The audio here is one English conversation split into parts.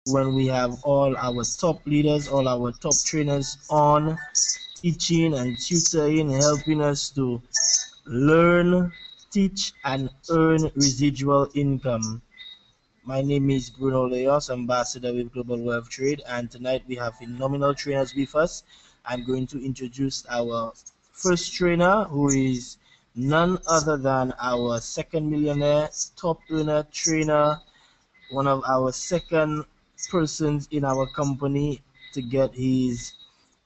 when we have all our top leaders, all our top trainers on, teaching and tutoring, helping us to learn, teach, and earn residual income. My name is Bruno Leos, Ambassador with Global Wealth Trade, and tonight we have phenomenal trainers with us. I'm going to introduce our first trainer, who is none other than our second millionaire, top earner trainer, one of our second persons in our company to get his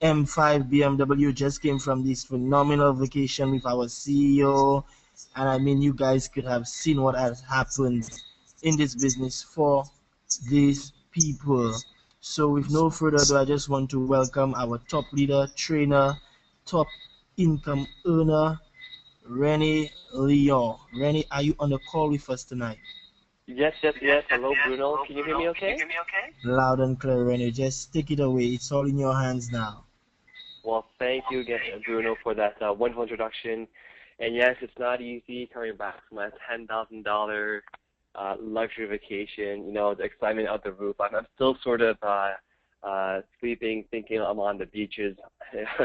M5 BMW. Just came from this phenomenal vacation with our CEO, and I mean, you guys could have seen what has happened in this business for these people. So, with no further ado, I just want to welcome our top leader, trainer, top income earner, Rennie Leon. Rennie, are you on the call with us tonight? Yes, yes, yes. Hello, Bruno. Can you hear me okay? Loud and clear, Rennie. Just take it away. It's all in your hands now. Well, thank you again, Bruno, for that wonderful introduction. And yes, it's not easy coming back from a $10,000 luxury vacation. You know, the excitement out the roof. I'm still sort of sleeping, thinking I'm on the beaches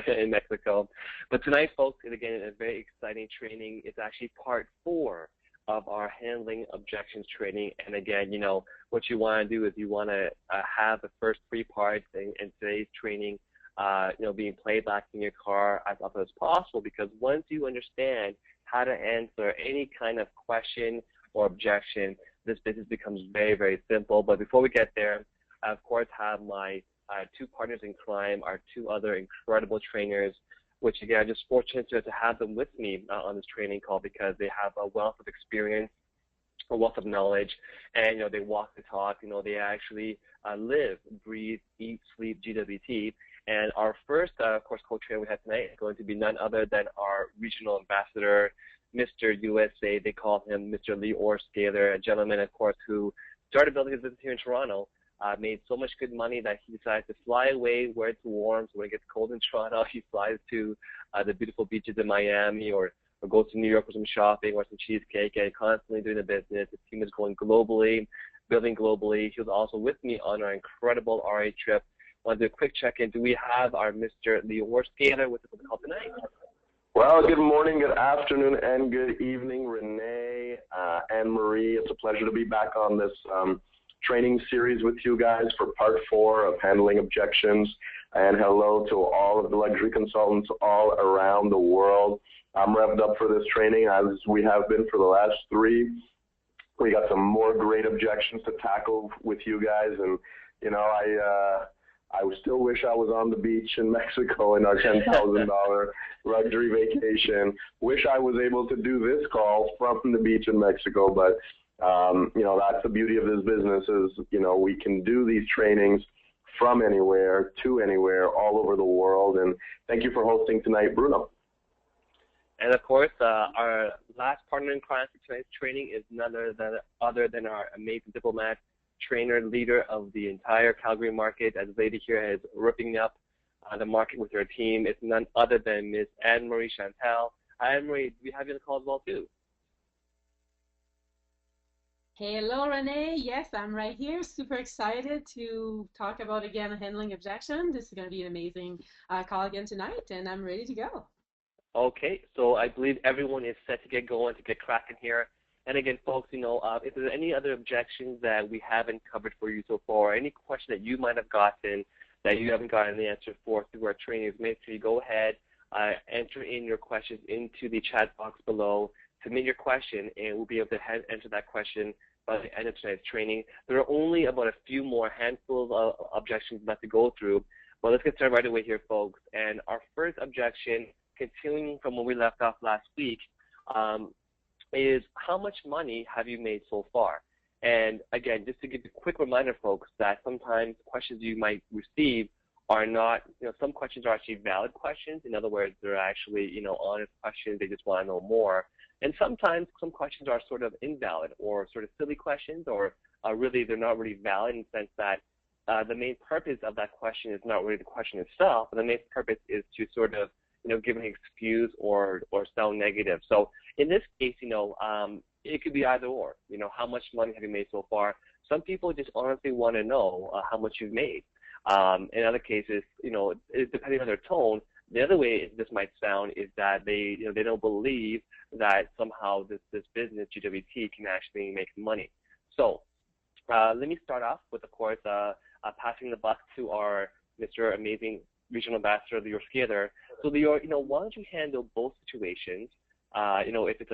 in Mexico. But tonight, folks, is again a very exciting training. It's actually part 4 of our handling objections training. And again, you know, what you want to do is you want to have the first 3 parts in today's training, you know, being played back in your car as often as possible, because once you understand how to answer any kind of question or objection, this business becomes very, very simple. But before we get there, I, of course, have my 2 partners in crime, our 2 other incredible trainers, which again, I'm just fortunate to have them with me on this training call because they have a wealth of experience, a wealth of knowledge, and, you know, they walk the talk. You know, they actually live, breathe, eat, sleep GWT. And our first, of course, co-trainer we have tonight is going to be none other than our regional ambassador, Mr. USA. They call him Mr. Lee Orscaler, a gentleman, of course, who started building his business here in Toronto. Made so much good money that he decided to fly away where it's warm. So when it gets cold in Toronto, he flies to the beautiful beaches in Miami or goes to New York for some shopping or some cheesecake, and constantly doing the business. His team is going globally, building globally. He was also with me on our incredible RA trip. I want to do a quick check-in. Do we have our Mr. Lee Orscaler with us on the call tonight? Well, good morning, good afternoon, and good evening, Renee, Anne-Marie. It's a pleasure to be back on this training series with you guys for part 4 of handling objections. And hello to all of the luxury consultants all around the world. I'm revved up for this training as we have been for the last 3. We got some more great objections to tackle with you guys. And, you know, I still wish I was on the beach in Mexico in our $10,000 luxury vacation. Wish I was able to do this call from the beach in Mexico, but you know, that's the beauty of this business is, you know, we can do these trainings from anywhere to anywhere all over the world. And thank you for hosting tonight, Bruno. And of course, our last partner in crime for tonight's training is none other than our amazing diplomat, trainer, leader of the entire Calgary market. As the lady here is ripping up the market with her team, it's none other than Ms. Anne-Marie Chantal. Anne-Marie, do we have you on the call as well too? Hello, Renee. Yes, I'm right here. Super excited to talk about, again, handling objection. This is going to be an amazing call again tonight, and I'm ready to go. Okay, so I believe everyone is set to get going, to get cracking here. And again, folks, you know, if there's any other objections that we haven't covered for you so far, or any question that you might have gotten that you haven't gotten the answer for through our trainings, make sure you go ahead, enter in your questions into the chat box below, submit your question, and we'll be able to answer that question by the end of tonight's training. There are only about a few more handfuls of objections left to go through, but let's get started right away here, folks. And our first objection, continuing from when we left off last week, is how much money have you made so far? And again, just to give you a quick reminder, folks, that sometimes questions you might receive are not, you know, some questions are actually valid questions. In other words, they're actually, you know, honest questions. They just want to know more. And sometimes some questions are sort of invalid or sort of silly questions, or really they're not really valid in the sense that the main purpose of that question is not really the question itself, but the main purpose is to sort of, you know, give an excuse or sound negative. So in this case, you know, it could be either or. You know, how much money have you made so far? Some people just honestly want to know how much you've made. In other cases, depending on their tone, the other way this might sound is that they don't believe that somehow this business, GWT, can actually make money. So let me start off with, of course, passing the buck to our Mr. Amazing Regional Ambassador, Lior Skater. So Lior, why don't you handle both situations? If it's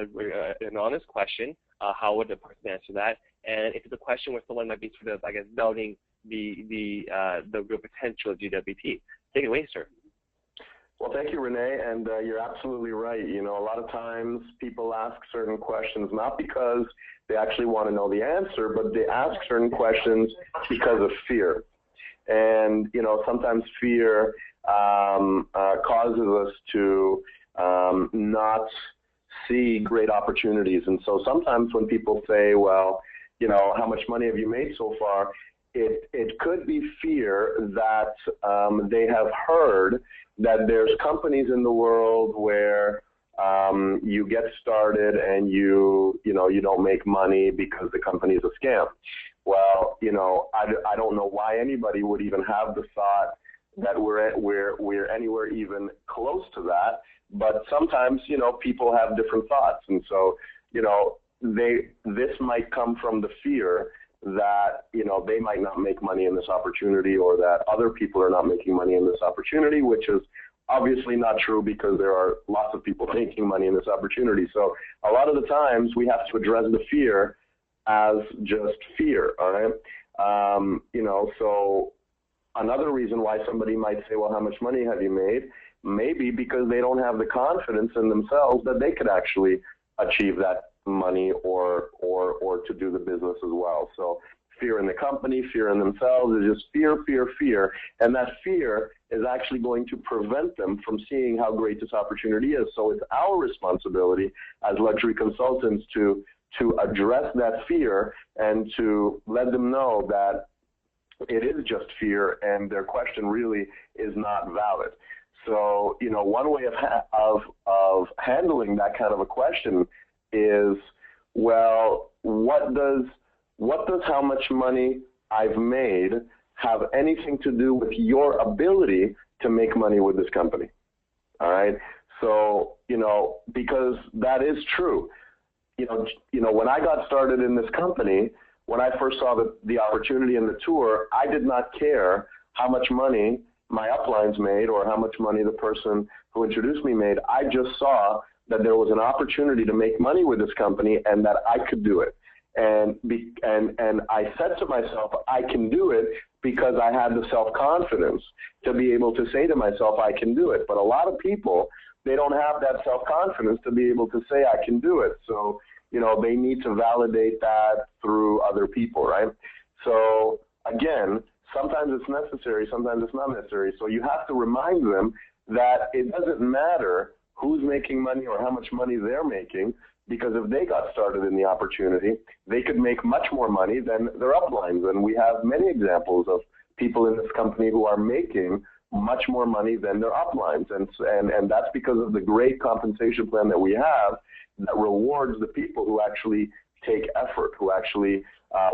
an honest question, how would the person answer that? And if it's a question where someone might be sort of, I guess, doubting the real potential of GWT. Take it away, sir. Well, thank you, Renee, and you're absolutely right. A lot of times people ask certain questions not because they actually want to know the answer, but they ask certain questions because of fear. And, sometimes fear causes us to not see great opportunities. And so sometimes when people say, well, how much money have you made so far? It could be fear that they have heard that there's companies in the world where you get started and you don't make money because the company is a scam. Well, I don't know why anybody would even have the thought that we're anywhere even close to that. But sometimes, people have different thoughts. And so, this might come from the fear that, they might not make money in this opportunity, or that other people are not making money in this opportunity, which is obviously not true because there are lots of people making money in this opportunity. So a lot of the times we have to address the fear as just fear, all right? So another reason why somebody might say, well, how much money have you made? Maybe because they don't have the confidence in themselves that they could actually achieve that money or to do the business as well. So fear in the company, fear in themselves is just fear, fear, fear. And that fear is actually going to prevent them from seeing how great this opportunity is. So it's our responsibility as luxury consultants to address that fear and to let them know that it is just fear and their question really is not valid. So, one way of handling that kind of a question is, well, what does how much money I've made have anything to do with your ability to make money with this company? All right. So, because that is true. When I got started in this company, when I first saw the opportunity in the tour, I did not care how much money my uplines made or how much money the person who introduced me made. I just saw that there was an opportunity to make money with this company and that I could do it. And I said to myself, I can do it because I had the self-confidence to be able to say to myself, I can do it. But a lot of people, they don't have that self-confidence to be able to say, I can do it. So, they need to validate that through other people, right? So, again, sometimes it's necessary, sometimes it's not necessary. So you have to remind them that it doesn't matter who's making money or how much money they're making, because if they got started in the opportunity, they could make much more money than their uplines. And we have many examples of people in this company who are making much more money than their uplines. And that's because of the great compensation plan that we have that rewards the people who actually take effort, who actually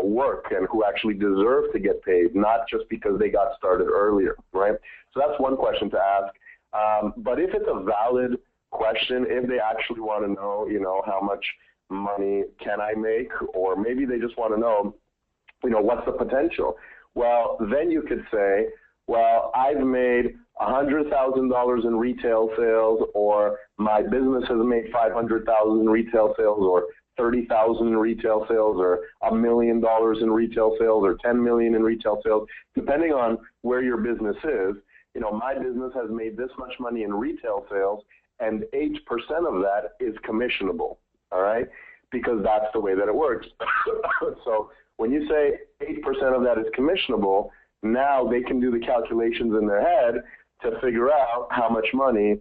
work, and who actually deserve to get paid, not just because they got started earlier, right? So that's one question to ask. But if it's a valid question, if they actually want to know, how much money can I make, or maybe they just want to know, what's the potential? Well, then you could say, well, I've made $100,000 in retail sales, or my business has made $500,000 in retail sales, or $30,000 in retail sales, or $1 million in retail sales, or $10 million in retail sales, depending on where your business is. My business has made this much money in retail sales, and 8% of that is commissionable, all right? Because that's the way that it works. So when you say 8% of that is commissionable, now they can do the calculations in their head to figure out how much money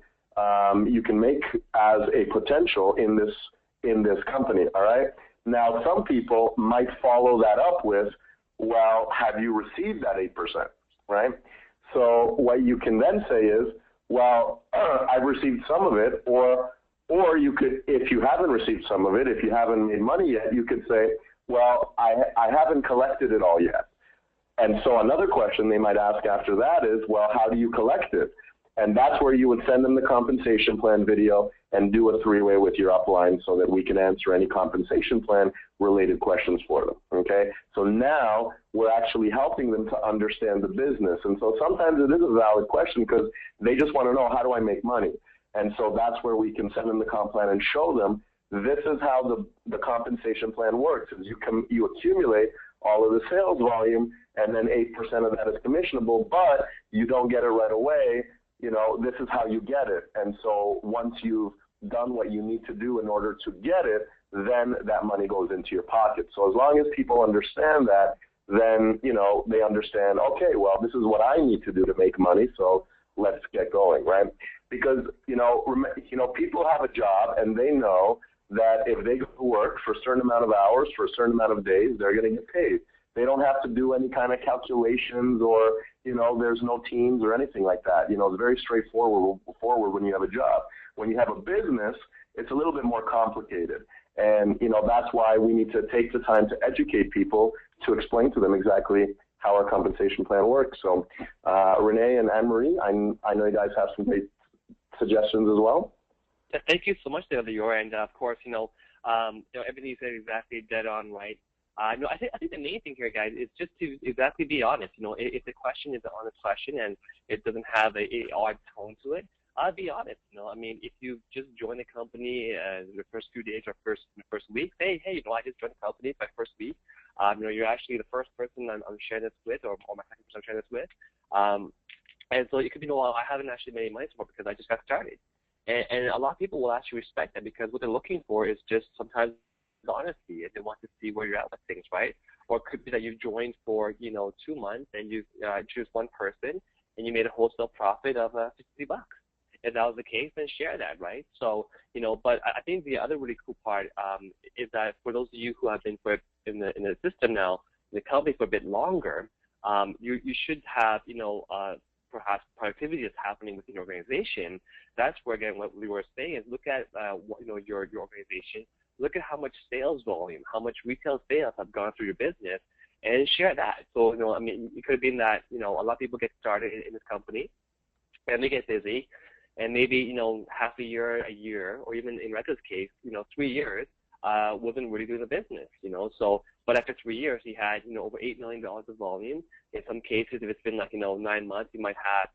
you can make as a potential in this company, all right? Now, some people might follow that up with, well, have you received that 8%, right? So what you can then say is, well, I've received some of it, or you could, if you haven't received some of it, if you haven't made money yet, you could say, Well, I haven't collected it all yet. And so another question they might ask after that is, well, how do you collect it? And that's where you would send them the compensation plan video and do a three-way with your upline so that we can answer any compensation plan related questions for them, okay? So now we're actually helping them to understand the business. And so sometimes it is a valid question because they just want to know, how do I make money? And so that's where we can send them the comp plan and show them this is how the compensation plan works. Is you accumulate all of the sales volume, and then 8% of that is commissionable, but you don't get it right away. You know, this is how you get it. And so once you've done what you need to do in order to get it, then that money goes into your pocket. So as long as people understand that, then, you know, they understand, okay, well, this is what I need to do to make money, so let's get going, right? Because, you know, people have a job and they know that if they go to work for a certain amount of hours, for a certain amount of days, they're going to get paid. They don't have to do any kind of calculations or, you know, there's no teams or anything like that. You know, it's very straightforward when you have a job. When you have a business, it's a little bit more complicated. And, you know, that's why we need to take the time to educate people to explain to them exactly how our compensation plan works. So, Renee and Anne-Marie, I know you guys have some great suggestions as well. Thank you so much, Lior. And of course, everything you said exactly dead on right. I think the main thing here, guys, is just to exactly be honest. You know, if the question is an honest question and it doesn't have a odd tone to it, I'll be honest. You know, I mean, if you just join the company the first few days or first week, say, hey, you know, I just joined the company my first week. You know, you're actually the first person I'm sharing this with, or my second person I'm sharing this with. And so it could be, well, I haven't actually made any money so far because I just got started. And a lot of people will actually respect that because what they're looking for is just sometimes honesty, and they want to see where you're at with things, right? Or it could be that you've joined for, 2 months and you choose one person and you made a wholesale profit of $50. If that was the case, then share that, right? So, you know, but I think the other really cool part is that for those of you who have been in the system now, in the company for a bit longer, you should have, perhaps productivity is happening within your organization. That's where, again, what we were saying is look at, your organization. Look at how much sales volume, how much retail sales have gone through your business, and share that. So, it could have been that, a lot of people get started in this company, and they get busy, and maybe, half a year, or even in Retta's case, 3 years, wasn't really doing the business, So, but after 3 years, he had, over $8 million of volume. In some cases, if it's been like, 9 months, you might have,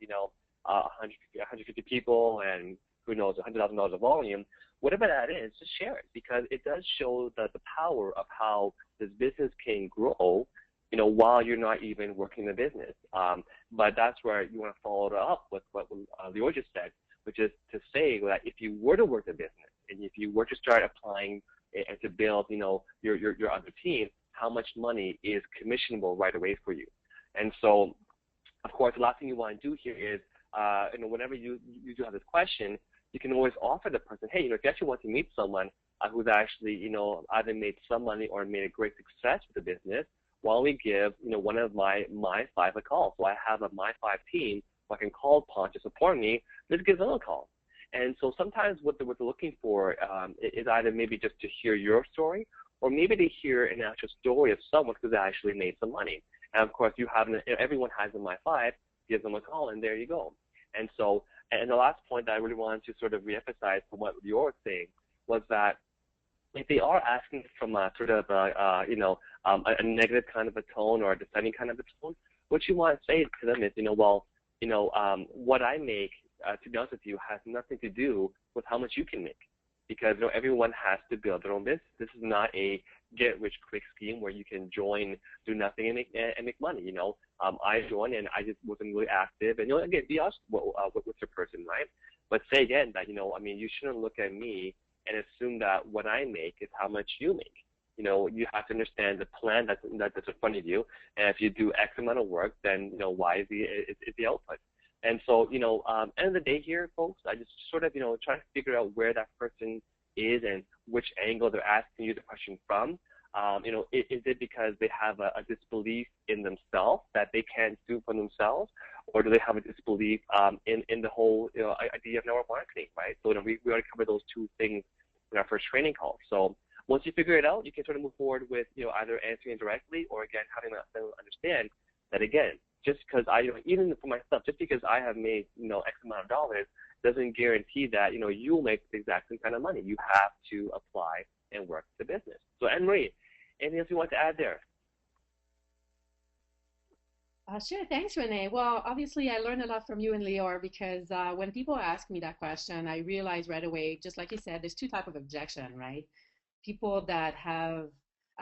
150 people and who knows, $100,000 of volume. Whatever that is, just share it because it does show the power of how this business can grow, while you're not even working the business. But that's where you want to follow it up with what Lior just said, which is to say that if you were to work the business and if you were to start applying and to build, your other team, how much money is commissionable right away for you? And so, of course, the last thing you want to do here is, whenever you do have this question, you can always offer the person, hey, if you actually want to meet someone who's actually, either made some money or made a great success with the business, why don't we give, one of my 5 a call? So I have a my 5 team who I can call upon to support me. Let's give them a call. And so sometimes what they're looking for is either maybe just to hear your story or maybe to hear an actual story of someone who's actually made some money. And, of course, everyone has a my 5, give them a call, and there you go. And so, and the last point that I really wanted to sort of reemphasize from what you were saying was that if they are asking from a sort of a negative kind of a tone or a defending kind of a tone, what you want to say to them is, what I make, to be honest with you, has nothing to do with how much you can make, because everyone has to build their own business. This is not a get-rich-quick scheme where you can join, do nothing, and make money. I joined and I just wasn't really active. And again, be honest with your person, right? But say again that you shouldn't look at me and assume that what I make is how much you make. You have to understand the plan that's in front of you. And if you do X amount of work, then Y is the output. And so end of the day here, folks, I just sort of try to figure out where that person is and which angle they're asking you the question from. Is it because they have a disbelief in themselves that they can't do for themselves, or do they have a disbelief in the whole idea of network marketing, right? So we already covered those two things in our first training call. So Once you figure it out, you can sort of move forward with, either answering directly or, again, having them understand that, again, just because even for myself, just because I have made, X amount of dollars doesn't guarantee that, you'll make the exact same kind of money. You have to apply and work the business. So, Anne-Marie, anything else you want to add there? Sure, thanks, Renee. Well, obviously, I learned a lot from you and Lior because when people ask me that question, I realize right away, just like you said, there's two types of objection, right? People that have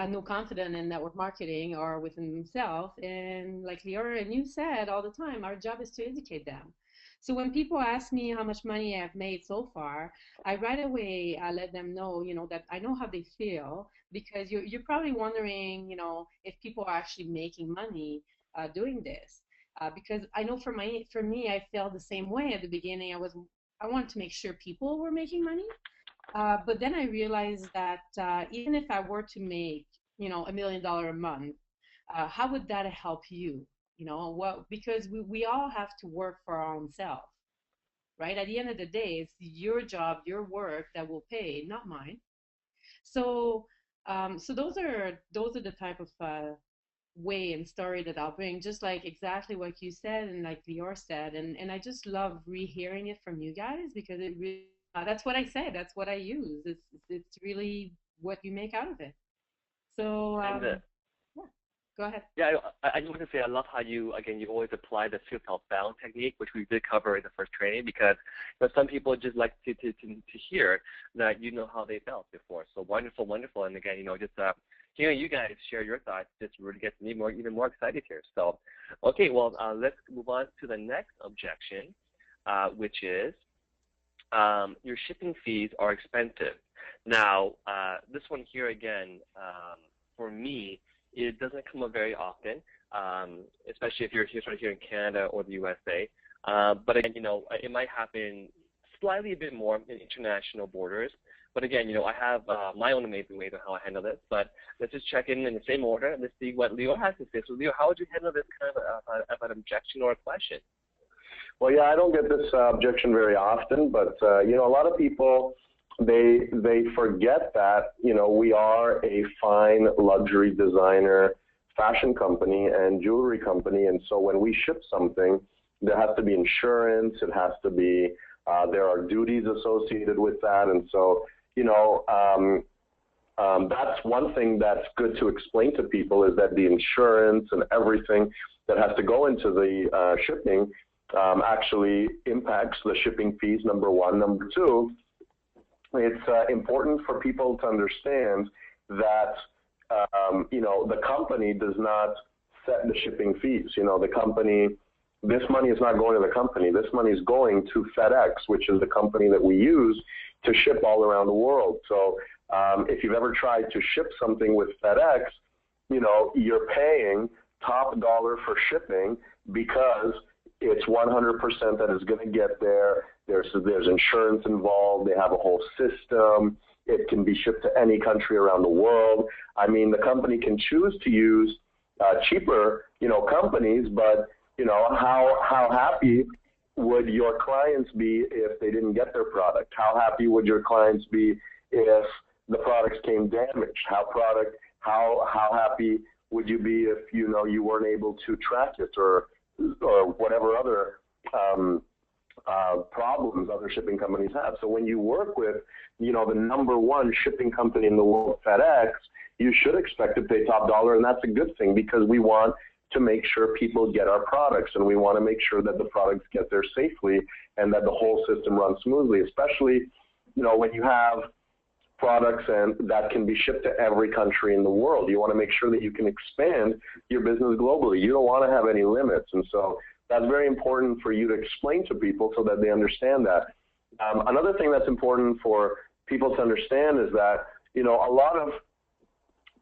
no confidence in network marketing or within themselves, and like Lior and you said all the time, our job is to educate them. So when people ask me how much money I've made so far, I right away let them know, that I know how they feel because you're probably wondering, if people are actually making money doing this, because I know for me, I felt the same way at the beginning. I wanted to make sure people were making money, but then I realized that even if I were to make, $1 million a month, how would that help you? Because we all have to work for our own self, right? At the end of the day, it's your job, your work that will pay, not mine. So, so those are the type of way and story that I'll bring, just like exactly what you said and like Lior said, and I just love rehearing it from you guys because it really that's what I say, that's what I use. It's really what you make out of it. So yeah, go ahead. Yeah, I just want to say I love how you always apply the feel felt bound technique, which we did cover in the first training, because some people just like to hear that how they felt before. So wonderful, wonderful, and again, just hearing you guys share your thoughts just really gets me even more excited here. So, okay, well, let's move on to the next objection, which is your shipping fees are expensive. Now, this one here again, for me, it doesn't come up very often, especially if you're sort of here in Canada or the USA. But again, it might happen slightly a bit more in international borders. But again, I have my own amazing ways of how I handle this. But let's just check in the same order. Let's see what Lior has to say. So, Lior, how would you handle this kind of an objection or a question? Well, yeah, I don't get this objection very often, but a lot of people, they forget that we are a fine luxury designer fashion company and jewelry company, and so when we ship something, there has to be insurance. It has to be there are duties associated with that, and so that's one thing that's good to explain to people, is that the insurance and everything that has to go into the shipping actually impacts the shipping fees, number one. Number two, it's important for people to understand that, the company does not set the shipping fees. The company, this money is not going to the company. This money is going to FedEx, which is the company that we use to ship all around the world. So if you've ever tried to ship something with FedEx, you're paying top dollar for shipping because it's 100% that is going to get there. There's insurance involved. They have a whole system. It can be shipped to any country around the world. I mean, the company can choose to use cheaper, companies, but how happy would your clients be if they didn't get their product? How happy would your clients be if the products came damaged? How happy would you be if you weren't able to track it or whatever other problems other shipping companies have? So when you work with the number one shipping company in the world, FedEx, you should expect to pay top dollar, and that's a good thing because we want to make sure people get our products, and we want to make sure that the products get there safely and that the whole system runs smoothly, especially when you have products and that can be shipped to every country in the world. You want to make sure that you can expand your business globally. You don't want to have any limits, and so that's very important for you to explain to people so that they understand that. Another thing that's important for people to understand is that a lot of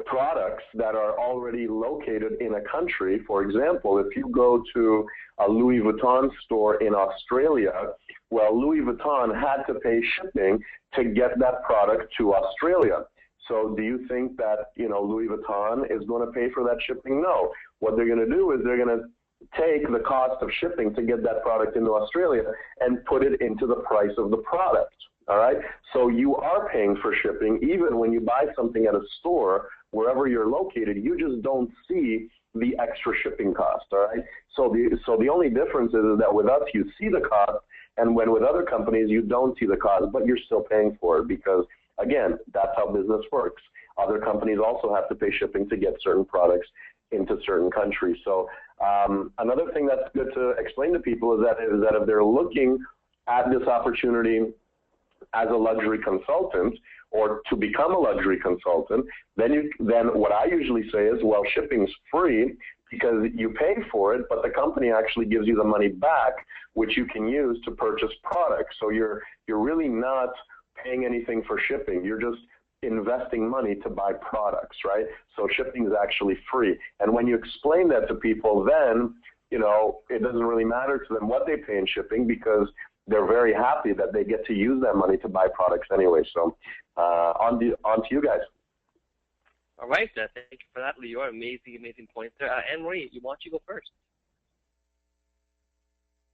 products that are already located in a country, for example, if you go to a Louis Vuitton store in Australia, well, Louis Vuitton had to pay shipping to get that product to Australia. So do you think that, Louis Vuitton is going to pay for that shipping? No. What they're going to do is they're going to take the cost of shipping to get that product into Australia and put it into the price of the product. All right, so you are paying for shipping even when you buy something at a store, wherever you're located. You just don't see the extra shipping cost. All right, so the only difference is that with us you see the cost, and when with other companies you don't see the cost, but you're still paying for it because, again, that's how business works. Other companies also have to pay shipping to get certain products into certain countries. So another thing that's good to explain to people is that if they're looking at this opportunity as a luxury consultant or to become a luxury consultant, then what I usually say is, well, shipping's free because you pay for it, but the company actually gives you the money back, which you can use to purchase products. So you're really not paying anything for shipping. You're just investing money to buy products, right? So shipping is actually free. And when you explain that to people, then, you know, it doesn't really matter to them what they pay in shipping because they're very happy that they get to use that money to buy products anyway. So on to you guys. All right, thank you for that, Lior. Amazing points there. Anne-Marie, you go first.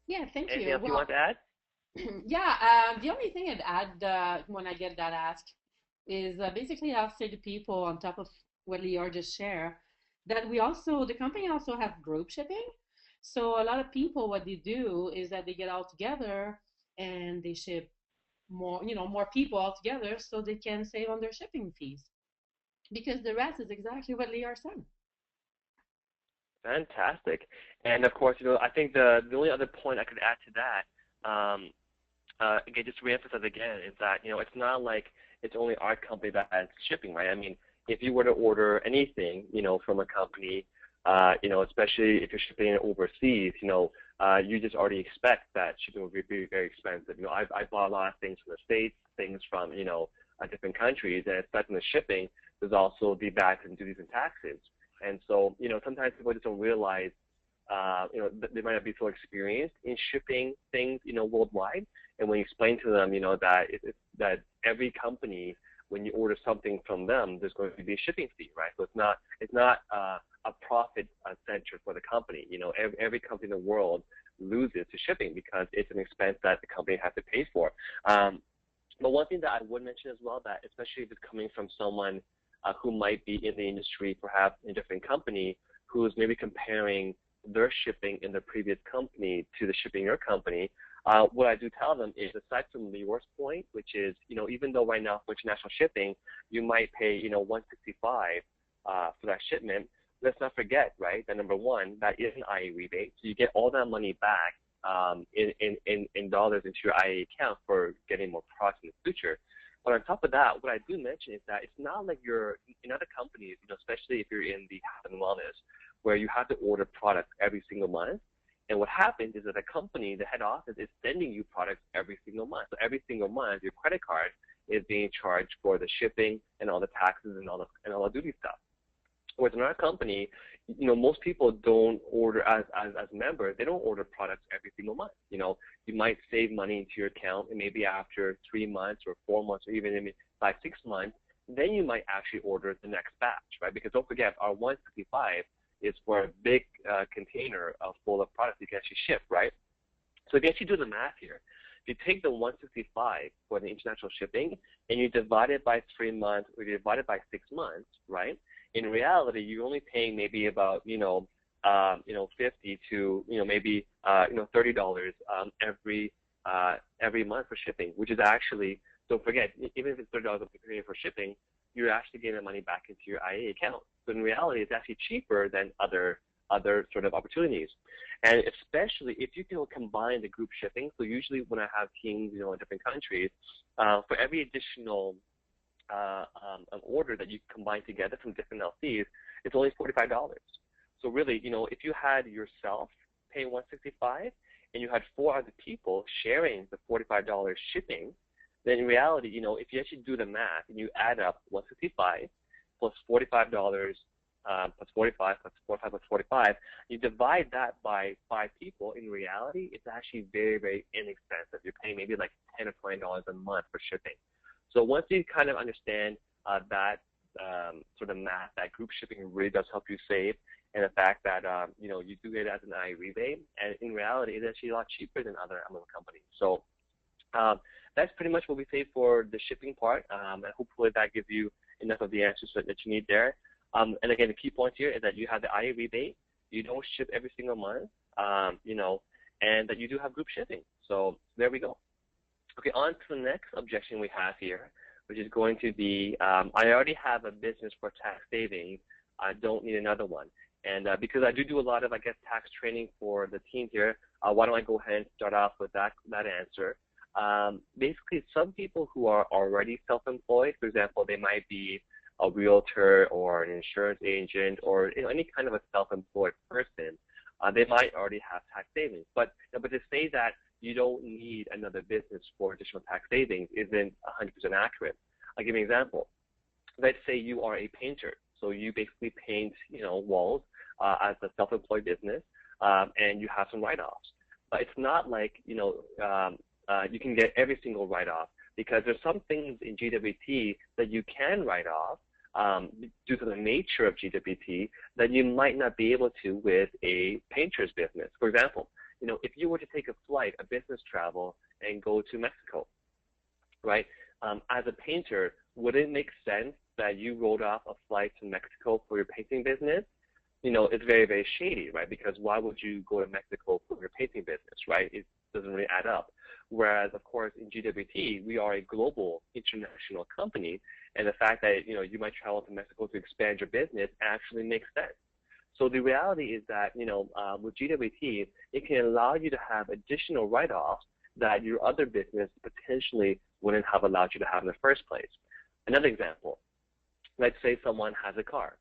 Yeah, thank you. Anything else you want to add? Yeah, the only thing I'd add when I get that asked is basically I'll say to people on top of what Lior just shared that the company also have group shipping. So a lot of people, what they do is that they get all together and they ship more people all together so they can save on their shipping fees. Because the rest is exactly what Lior said. Fantastic. And of course, I think the only other point I could add to that, again, just to reemphasize again, is that, it's not like it's only our company that has shipping, right? I mean, if you were to order anything, from a company, especially if you're shipping it overseas, you just already expect that shipping will be very, very expensive. I bought a lot of things from the States, things from, different countries, and expecting the shipping, there's also the VAT and duties and taxes. And so, sometimes people just don't realize, they might not be so experienced in shipping things, worldwide. And when you explain to them, that every company, when you order something from them, there's going to be a shipping fee, right? So it's not a profit center for the company. Every company in the world loses to shipping because it's an expense that the company has to pay for. But one thing that I would mention as well, that especially if it's coming from someone who might be in the industry, perhaps in a different company, who is maybe comparing their shipping in their previous company to the shipping in your company, what I do tell them is, aside from Lior's point, which is, even though right now for international shipping, you might pay, $165 for that shipment, let's not forget, right, that number one, that is an IA rebate, so you get all that money back in dollars into your IA account for getting more products in the future. But on top of that, what I do mention is that it's not like you're in other companies, especially if you're in the health and wellness, where you have to order products every single month. And what happens is that the company, the head office, is sending you products every single month. So every single month, your credit card is being charged for the shipping and all the taxes and all the duty stuff. Whereas in our company, most people don't order as members. They don't order products every single month. You might save money into your account, and maybe after 3 months or 4 months or even by 6 months, then you might actually order the next batch, right? Because don't forget, our 165 is for a big container full of products you can actually ship, right? So if you actually do the math here, if you take the 165 for the international shipping and you divide it by 3 months or you divide it by 6 months, right? In reality, you're only paying maybe about, 50 to, maybe, $30 every month for shipping, which is actually, don't forget, even if it's $30 for shipping, you're actually getting the money back into your IA account. So in reality, it's actually cheaper than other sort of opportunities. And especially if you can combine the group shipping, so usually when I have teams, in different countries, for every additional an order that you combine together from different LCs, it's only $45. So really, if you had yourself paying $165 and you had 4 other people sharing the $45 shipping, then in reality, if you actually do the math and you add up 165 plus $45 plus 45 plus 45 plus 45, you divide that by 5 people, in reality, it's actually very, very inexpensive. You're paying maybe like $10 or $20 a month for shipping. So once you kind of understand that sort of math, that group shipping really does help you save, and the fact that you do it as an IA rebate, and in reality, it's actually a lot cheaper than other Amazon companies. So That's pretty much what we say for the shipping part, and hopefully that gives you enough of the answers that you need there. And again, the key point here is that you have the IA rebate, you don't ship every single month, and that you do have group shipping. So there we go. Okay, on to the next objection we have here, which is going to be, I already have a business for tax savings. I don't need another one. And because I do a lot of, I guess, tax training for the team here, why don't I go ahead and start off with that answer. Basically, some people who are already self-employed, for example, they might be a realtor or an insurance agent or any kind of a self-employed person, they might already have tax savings. But to say that you don't need another business for additional tax savings isn't 100% accurate. I'll give you an example. Let's say you are a painter. So you basically paint, walls as a self-employed business, and you have some write-offs. But it's not like, you can get every single write-off, because there's some things in GWT that you can write off due to the nature of GWT that you might not be able to with a painter's business. For example, if you were to take a flight, a business travel, and go to Mexico, right? As a painter, would it make sense that you wrote off a flight to Mexico for your painting business? It's very, very shady, right? Because why would you go to Mexico for your painting business, right? It doesn't really add up. Whereas, of course, in GWT, we are a global international company, and the fact that, you might travel to Mexico to expand your business actually makes sense. So the reality is that, with GWT, it can allow you to have additional write-offs that your other business potentially wouldn't have allowed you to have in the first place. Another example, let's say someone has a car.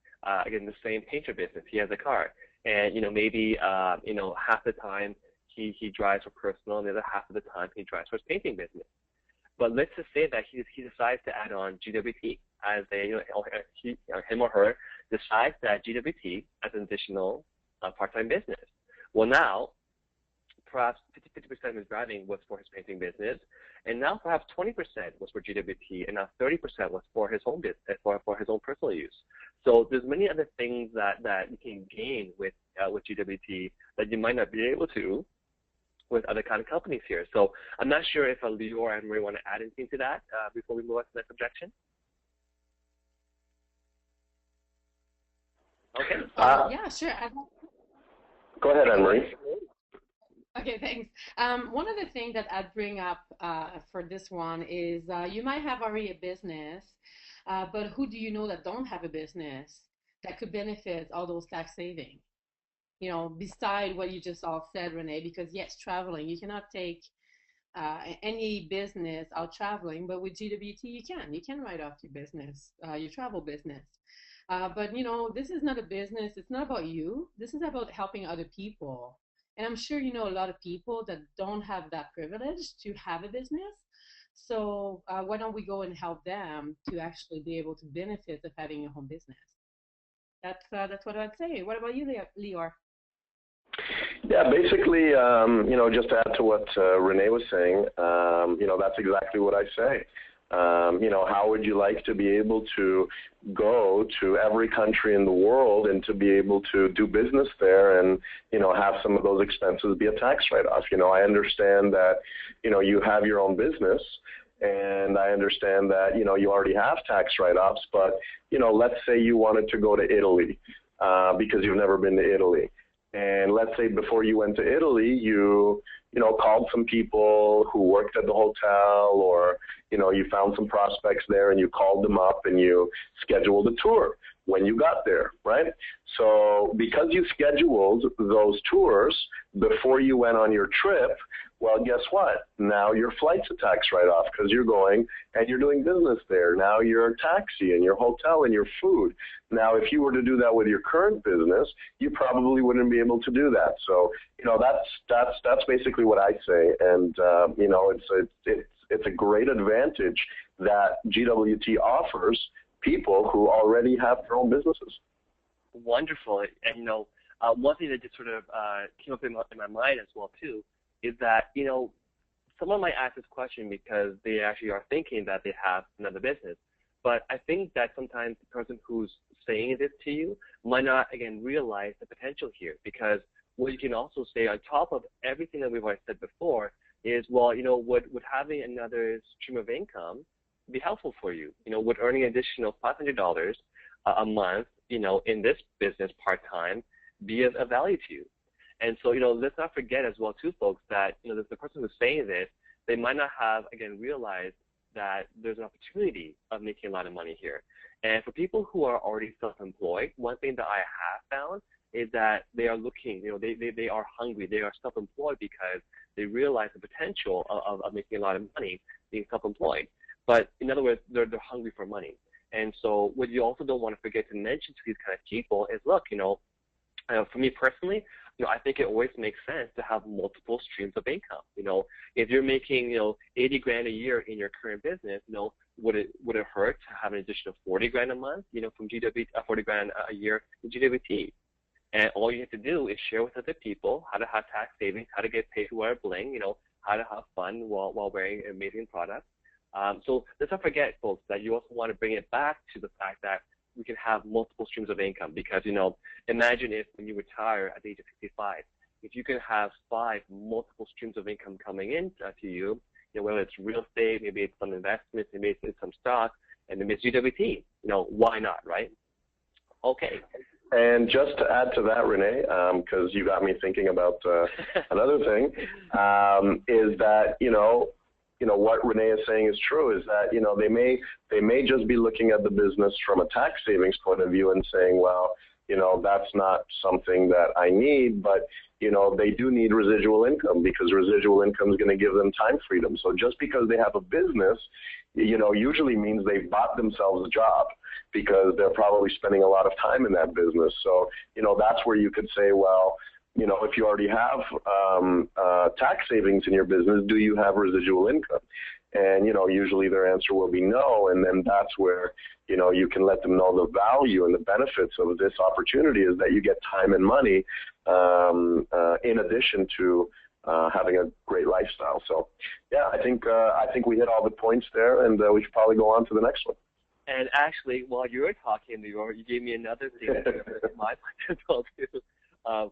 Again, the same painter business, he has a car. And, maybe, half the time he drives for personal, and the other half of the time he drives for his painting business. But let's just say that he decides to add on GWT as him or her decides to add GWT as an additional part-time business. Well, now, perhaps 50% of his driving was for his painting business, and now perhaps 20% was for GWT, and now 30% was for his own business, for his own personal use. So there's many other things that you can gain with GWT that you might not be able to with other kind of companies here. So I'm not sure if Lior and Marie want to add anything to that before we move on to the next objection. Okay. Yeah, sure. Go ahead, Anne-Marie. Okay, thanks. One of the things that I'd bring up for this one is you might have already a business, but who do you know that don't have a business that could benefit all those tax savings? Beside what you just all said, Renee, because yes, traveling, you cannot take any business out traveling, but with GWT, you can write off your business, your travel business. But this is not a business. It's not about you. This is about helping other people. And I'm sure you know a lot of people that don't have that privilege to have a business. So why don't we go and help them to actually be able to benefit of having a home business? That's what I'd say. What about you, Lior? Yeah, basically, just to add to what Renee was saying, that's exactly what I say. How would you like to be able to go to every country in the world and to be able to do business there and, have some of those expenses be a tax write-off? I understand that, you have your own business, and I understand that, you already have tax write-offs, but, let's say you wanted to go to Italy because you've never been to Italy. And let's say before you went to Italy, you called some people who worked at the hotel, or, you found some prospects there and you called them up and you scheduled a tour when you got there, right? So because you scheduled those tours before you went on your trip, well, guess what? Now your flight's a tax write-off because you're going and you're doing business there. Now your taxi and your hotel and your food. Now, if you were to do that with your current business, you probably wouldn't be able to do that. So, that's basically what I say. And, it's a great advantage that GWT offers people who already have their own businesses. Wonderful. And, one thing that just sort of came up in my mind as well, too, is that, someone might ask this question because they actually are thinking that they have another business. But I think that sometimes the person who's saying this to you might not, again, realize the potential here, because what you can also say on top of everything that we've already said before, is, well, would having another stream of income be helpful for you? Would earning additional $500 a month, in this business part-time be of value to you? And so, let's not forget as well, too, folks, that, the person who's saying this, they might not have, again, realized that there's an opportunity of making a lot of money here. And for people who are already self-employed, one thing that I have found is that they are looking, they are hungry. They are self-employed because they realize the potential of making a lot of money being self-employed. But in other words, they're hungry for money. And so what you also don't want to forget to mention to these kind of people is, look, for me personally, I think it always makes sense to have multiple streams of income. If you're making, 80 grand a year in your current business, would it hurt to have an additional 40 grand a month, from 40 grand a year in GWT? And all you have to do is share with other people how to have tax savings, how to get paid to wear bling, how to have fun while wearing amazing products. So let's not forget, folks, that you also want to bring it back to the fact that we can have multiple streams of income because, imagine if when you retire at the age of 65, if you can have 5 multiple streams of income coming in to you, whether it's real estate, maybe it's some investments, maybe it's some stock, and maybe it's GWT, why not, right? Okay. And just to add to that, Renee, because you got me thinking about another thing, is that, what Renee is saying is true, is that, they may just be looking at the business from a tax savings point of view and saying, well, that's not something that I need, but, they do need residual income because residual income is going to give them time freedom. So just because they have a business, usually means they've bought themselves a job because they're probably spending a lot of time in that business. So, that's where you could say, well, if you already have tax savings in your business, do you have residual income? And, usually their answer will be no. And then that's where, you can let them know the value and the benefits of this opportunity is that you get time and money in addition to having a great lifestyle. So, yeah, I think we hit all the points there, and we should probably go on to the next one. And actually, while you were talking, you gave me another thing that my mind as well, too.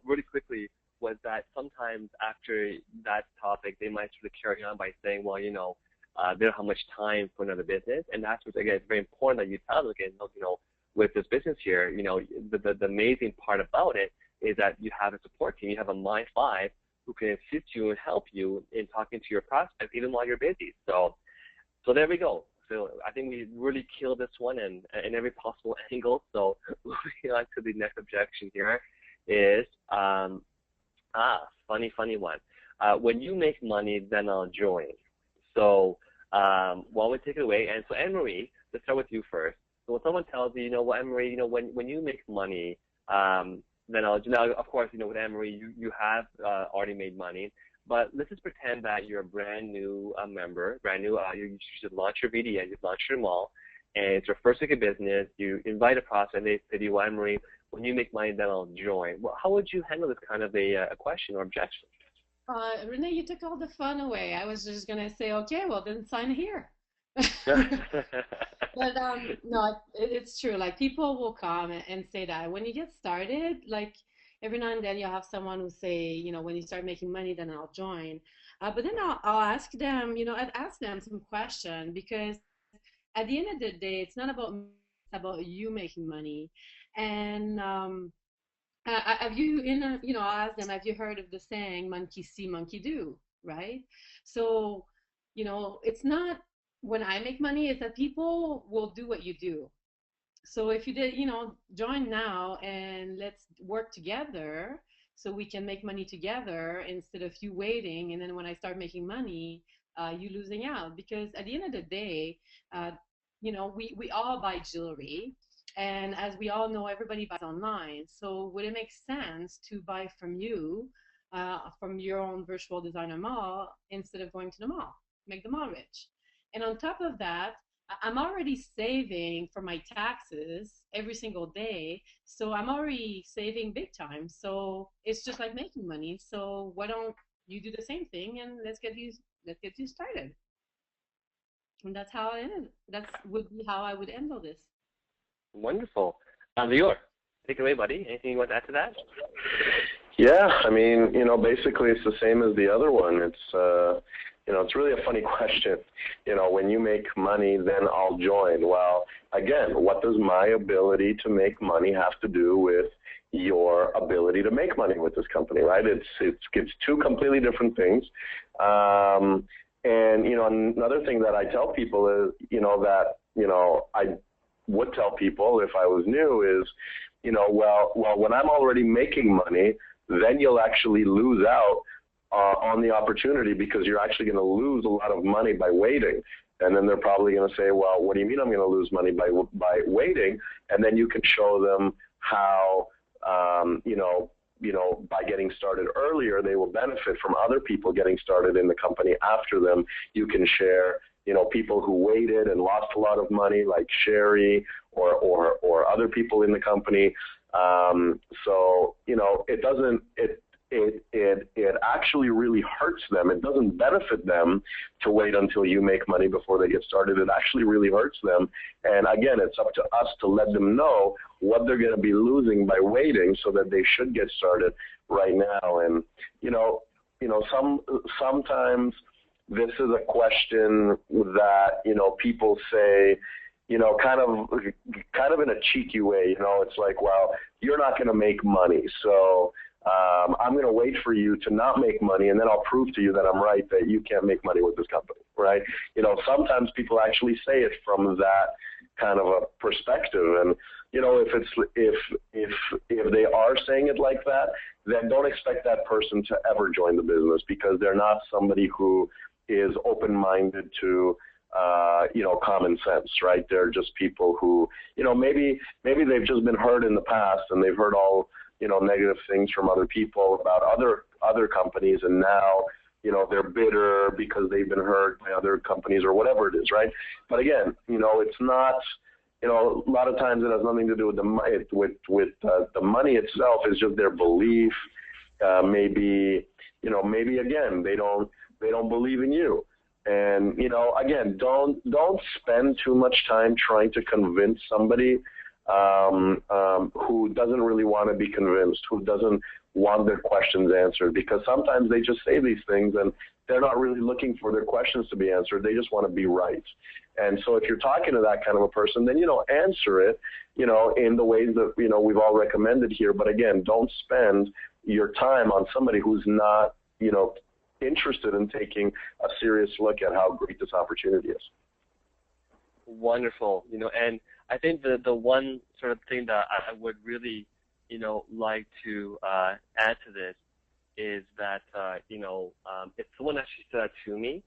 Really quickly, was that sometimes after that topic, they might sort of carry on by saying, well, they don't have much time for another business. And that's what, again, it's very important that you tell them, again, with this business here, the amazing part about it is that you have a support team. You have a Mind 5 who can assist you and help you in talking to your prospects even while you're busy. So there we go. So I think we really killed this one in every possible angle. So moving on to the next objection here is, funny one. When you make money, then I'll join. So while we take it away, and so Anne-Marie, let's start with you first. So when someone tells you, Anne-Marie, when you make money, then I'll, now, of course, with Anne-Marie, you have already made money, but let's just pretend that you're a brand new member, you should launch your VDN, you launch your mall, and it's your first week of business, you invite a prospect, and they say to you, Anne-Marie, when you make money, then I'll join. Well, how would you handle this kind of a question or objection? Renee, you took all the fun away. I was just going to say, okay, well, then sign here. But no, it's true. Like, people will come and say that when you get started, like, every now and then you'll have someone who say, when you start making money, then I'll join. But then I'll ask them, I'd ask them some question, because at the end of the day, it's not about me, it's about you making money. And have you, I'll ask them, have you heard of the saying, monkey see, monkey do, right? So, it's not when I make money, it's that people will do what you do. So if you did, join now and let's work together so we can make money together instead of you waiting. And then when I start making money, you losing out. Because at the end of the day, we all buy jewelry. And as we all know, everybody buys online. So would it make sense to buy from you, from your own virtual designer mall, instead of going to the mall? Make the mall rich. And on top of that, I'm already saving for my taxes every single day. So I'm already saving big time. So it's just like making money. So why don't you do the same thing, and let's get you started. And that's how I ended. That would be how I would handle this. Wonderful. Lior, take it away, buddy. Anything you want to add to that? Yeah, I mean, basically it's the same as the other one. It's really a funny question. When you make money, then I'll join. Well, again, what does my ability to make money have to do with your ability to make money with this company, right? It's two completely different things. And another thing that I tell people is, I would tell people if I was new is, well, when I'm already making money, then you'll actually lose out on the opportunity because you're actually going to lose a lot of money by waiting. And then they're probably going to say, well, what do you mean I'm going to lose money by waiting? And then you can show them how, by getting started earlier, they will benefit from other people getting started in the company after them. You can share, people who waited and lost a lot of money, like Sherry or other people in the company. So it actually really hurts them. It doesn't benefit them to wait until you make money before they get started. It actually really hurts them. And again, it's up to us to let them know what they're going to be losing by waiting so that they should get started right now. And, sometimes this is a question that, people say, kind of in a cheeky way, it's like, well, you're not going to make money. So, I'm going to wait for you to not make money, and then I'll prove to you that I'm right, that you can't make money with this company, right? Sometimes people actually say it from that kind of a perspective, and if they are saying it like that, then don't expect that person to ever join the business because they're not somebody who is open-minded to common sense, right? They're just people who, maybe they've just been hurt in the past and they've heard all negative things from other people about other companies, and now, they're bitter because they've been hurt by other companies or whatever it is, right? But again, it's not, a lot of times it has nothing to do with the money. The money itself is just their belief. Maybe again, they don't believe in you. And, again, don't spend too much time trying to convince somebody who doesn't really want to be convinced, who doesn't want their questions answered, because sometimes they just say these things and they're not really looking for their questions to be answered. They just want to be right. And so if you're talking to that kind of a person, then, answer it, in the ways that, we've all recommended here. But again, don't spend your time on somebody who's not, interested in taking a serious look at how great this opportunity is. Wonderful. And I think the one sort of thing that I would really, like to add to this is that, if someone actually said that to me,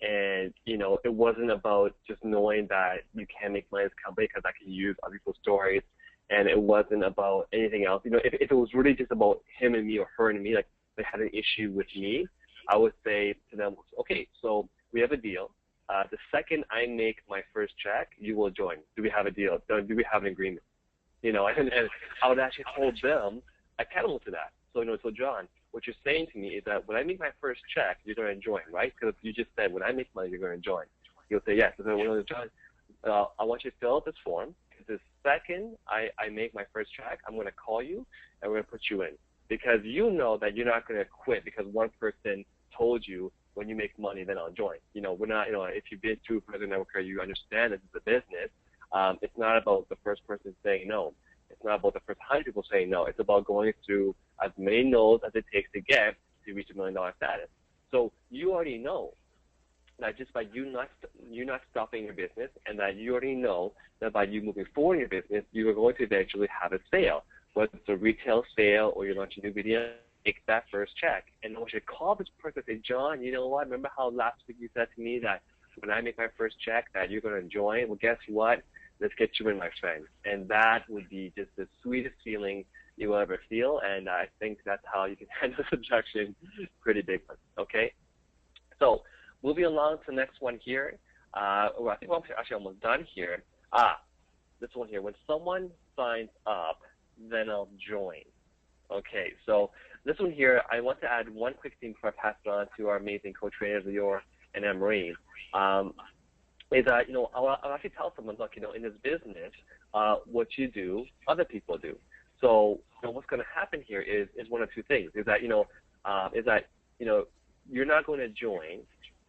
and, it wasn't about just knowing that you can make money as a company because I can use other people's stories, and it wasn't about anything else. If it was really just about him and me or her and me, like they had an issue with me, I would say to them, okay, so we have a deal. The second I make my first check, you will join. Do we have a deal? Do we have an agreement? And I would actually hold them accountable to that. So, so John, what you're saying to me is that when I make my first check, you're going to join, right? Because you just said when I make money, you're going to join. You'll say yes. So, John, I want you to fill out this form. The second I make my first check, I'm going to call you and we're going to put you in. Because you know that you're not going to quit because one person told you when you make money, then I'll join. We're not, if you've been through President Network Career, you understand this is a business. It's not about the first person saying no. It's not about the first 100 people saying no. It's about going through as many no's as it takes to get to reach $1 million status. So you already know that just by you not stopping your business, and that you already know that by you moving forward in your business, you are going to eventually have a sale, whether it's a retail sale or you're launching a new video. Take that first check. And I want you to call this person and say, John, you know what? Remember how last week you said to me that when I make my first check that you're going to join? Well, guess what? Let's get you in, my friend. And that would be just the sweetest feeling you will ever feel. And I think that's how you can handle this objection. Pretty big one. Okay? So moving along to the next one here. I think I'm actually almost done here. This one here. When someone signs up, then I'll join. Okay, so this one here, I want to add one quick thing before I pass it on to our amazing co-trainers, Lior and Anne-Marie, is that, I'll actually tell someone, look, in this business, what you do, other people do. So what's going to happen here is one of two things. Is that you're not going to join,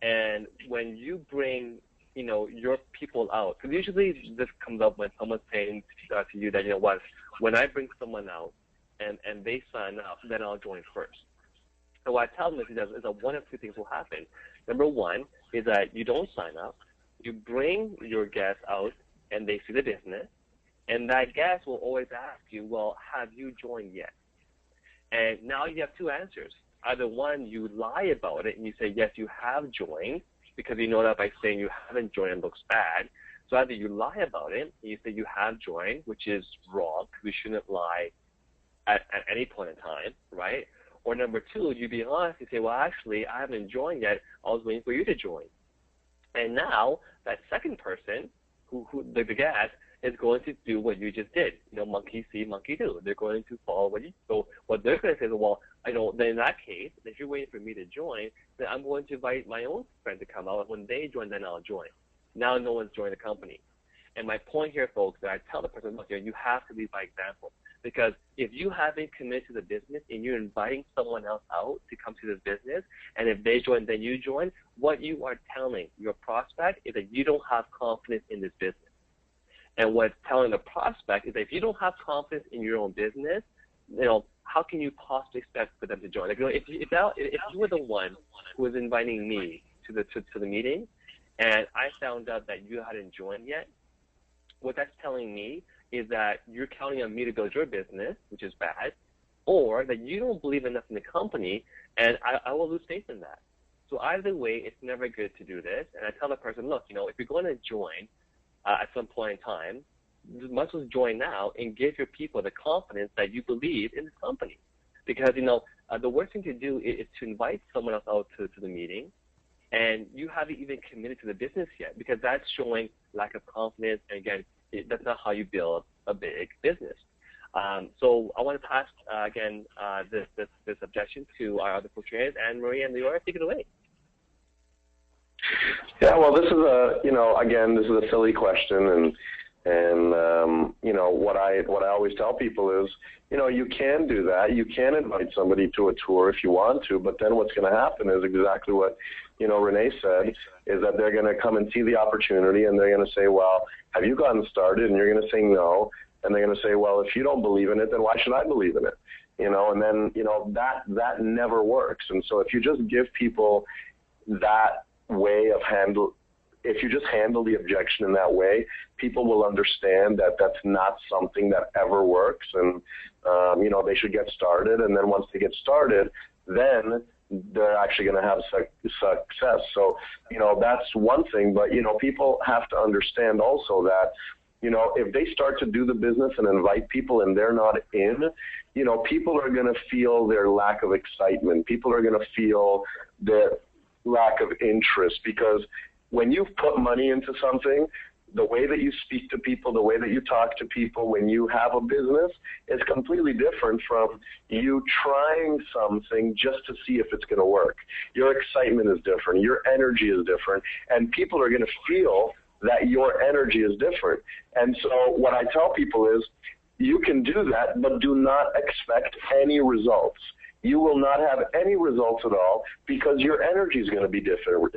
and when you bring your people out, because usually this comes up when someone's saying to you that, when I bring someone out and they sign up, then I'll join first. So what I tell them is that one of two things will happen. Number one is that you don't sign up, you bring your guests out and they see the business, and that guest will always ask you, well, have you joined yet? And now you have two answers. Either one, you lie about it and you say, yes, you have joined, because you know that by saying you haven't joined it looks bad. So either you lie about it and you say you have joined, which is wrong, because we shouldn't lie at any point in time, right? Or number two, you be honest and say, well, actually, I haven't joined yet. I was waiting for you to join. And now that second person, who the guest, is going to do what you just did. Monkey see, monkey do. They're going to follow what you. So what they're going to say is, well, then in that case, if you're waiting for me to join, then I'm going to invite my own friend to come out. When they join, then I'll join. Now no one's joined the company. And my point here, folks, that I tell the person, look, you have to lead by example. Because if you haven't committed to the business and you're inviting someone else out to come to this business, and if they join, then you join, what you are telling your prospect is that you don't have confidence in this business. And what's telling the prospect is that if you don't have confidence in your own business, how can you possibly expect for them to join? Like, if you were the one who was inviting me to the meeting, and I found out that you hadn't joined yet, what that's telling me is that you're counting on me to build your business, which is bad, or that you don't believe enough in the company, and I will lose faith in that. So either way, it's never good to do this. And I tell the person, look, if you're going to join at some point in time, you must as well join now and give your people the confidence that you believe in the company. Because, the worst thing to do is to invite someone else out to the meeting, and you haven't even committed to the business yet, because that's showing lack of confidence. And again, that's not how you build a big business. So I want to pass again this objection to our other co-trainers, and Maria and Leora, take it away. Yeah, well, this is this is a silly question, and what I always tell people is, you can do that. You can invite somebody to a tour if you want to, but then what's going to happen is exactly what, Renee said, is that they're going to come and see the opportunity, and they're going to say, well, have you gotten started? And you're going to say no, and they're going to say, well, if you don't believe in it, then why should I believe in it? And then, that never works. And so if you just give people that way of if you just handle the objection in that way, people will understand that that's not something that ever works, and they should get started. And then once they get started, then they're actually going to have success. So that's one thing. But people have to understand also that if they start to do the business and invite people and they're not in, people are going to feel their lack of excitement. People are going to feel their lack of interest, because when you've put money into something, the way that you speak to people, the way that you talk to people when you have a business is completely different from you trying something just to see if it's going to work. Your excitement is different. Your energy is different. And people are going to feel that your energy is different. And so what I tell people is, you can do that, but do not expect any results. You will not have any results at all, because your energy is going to be different.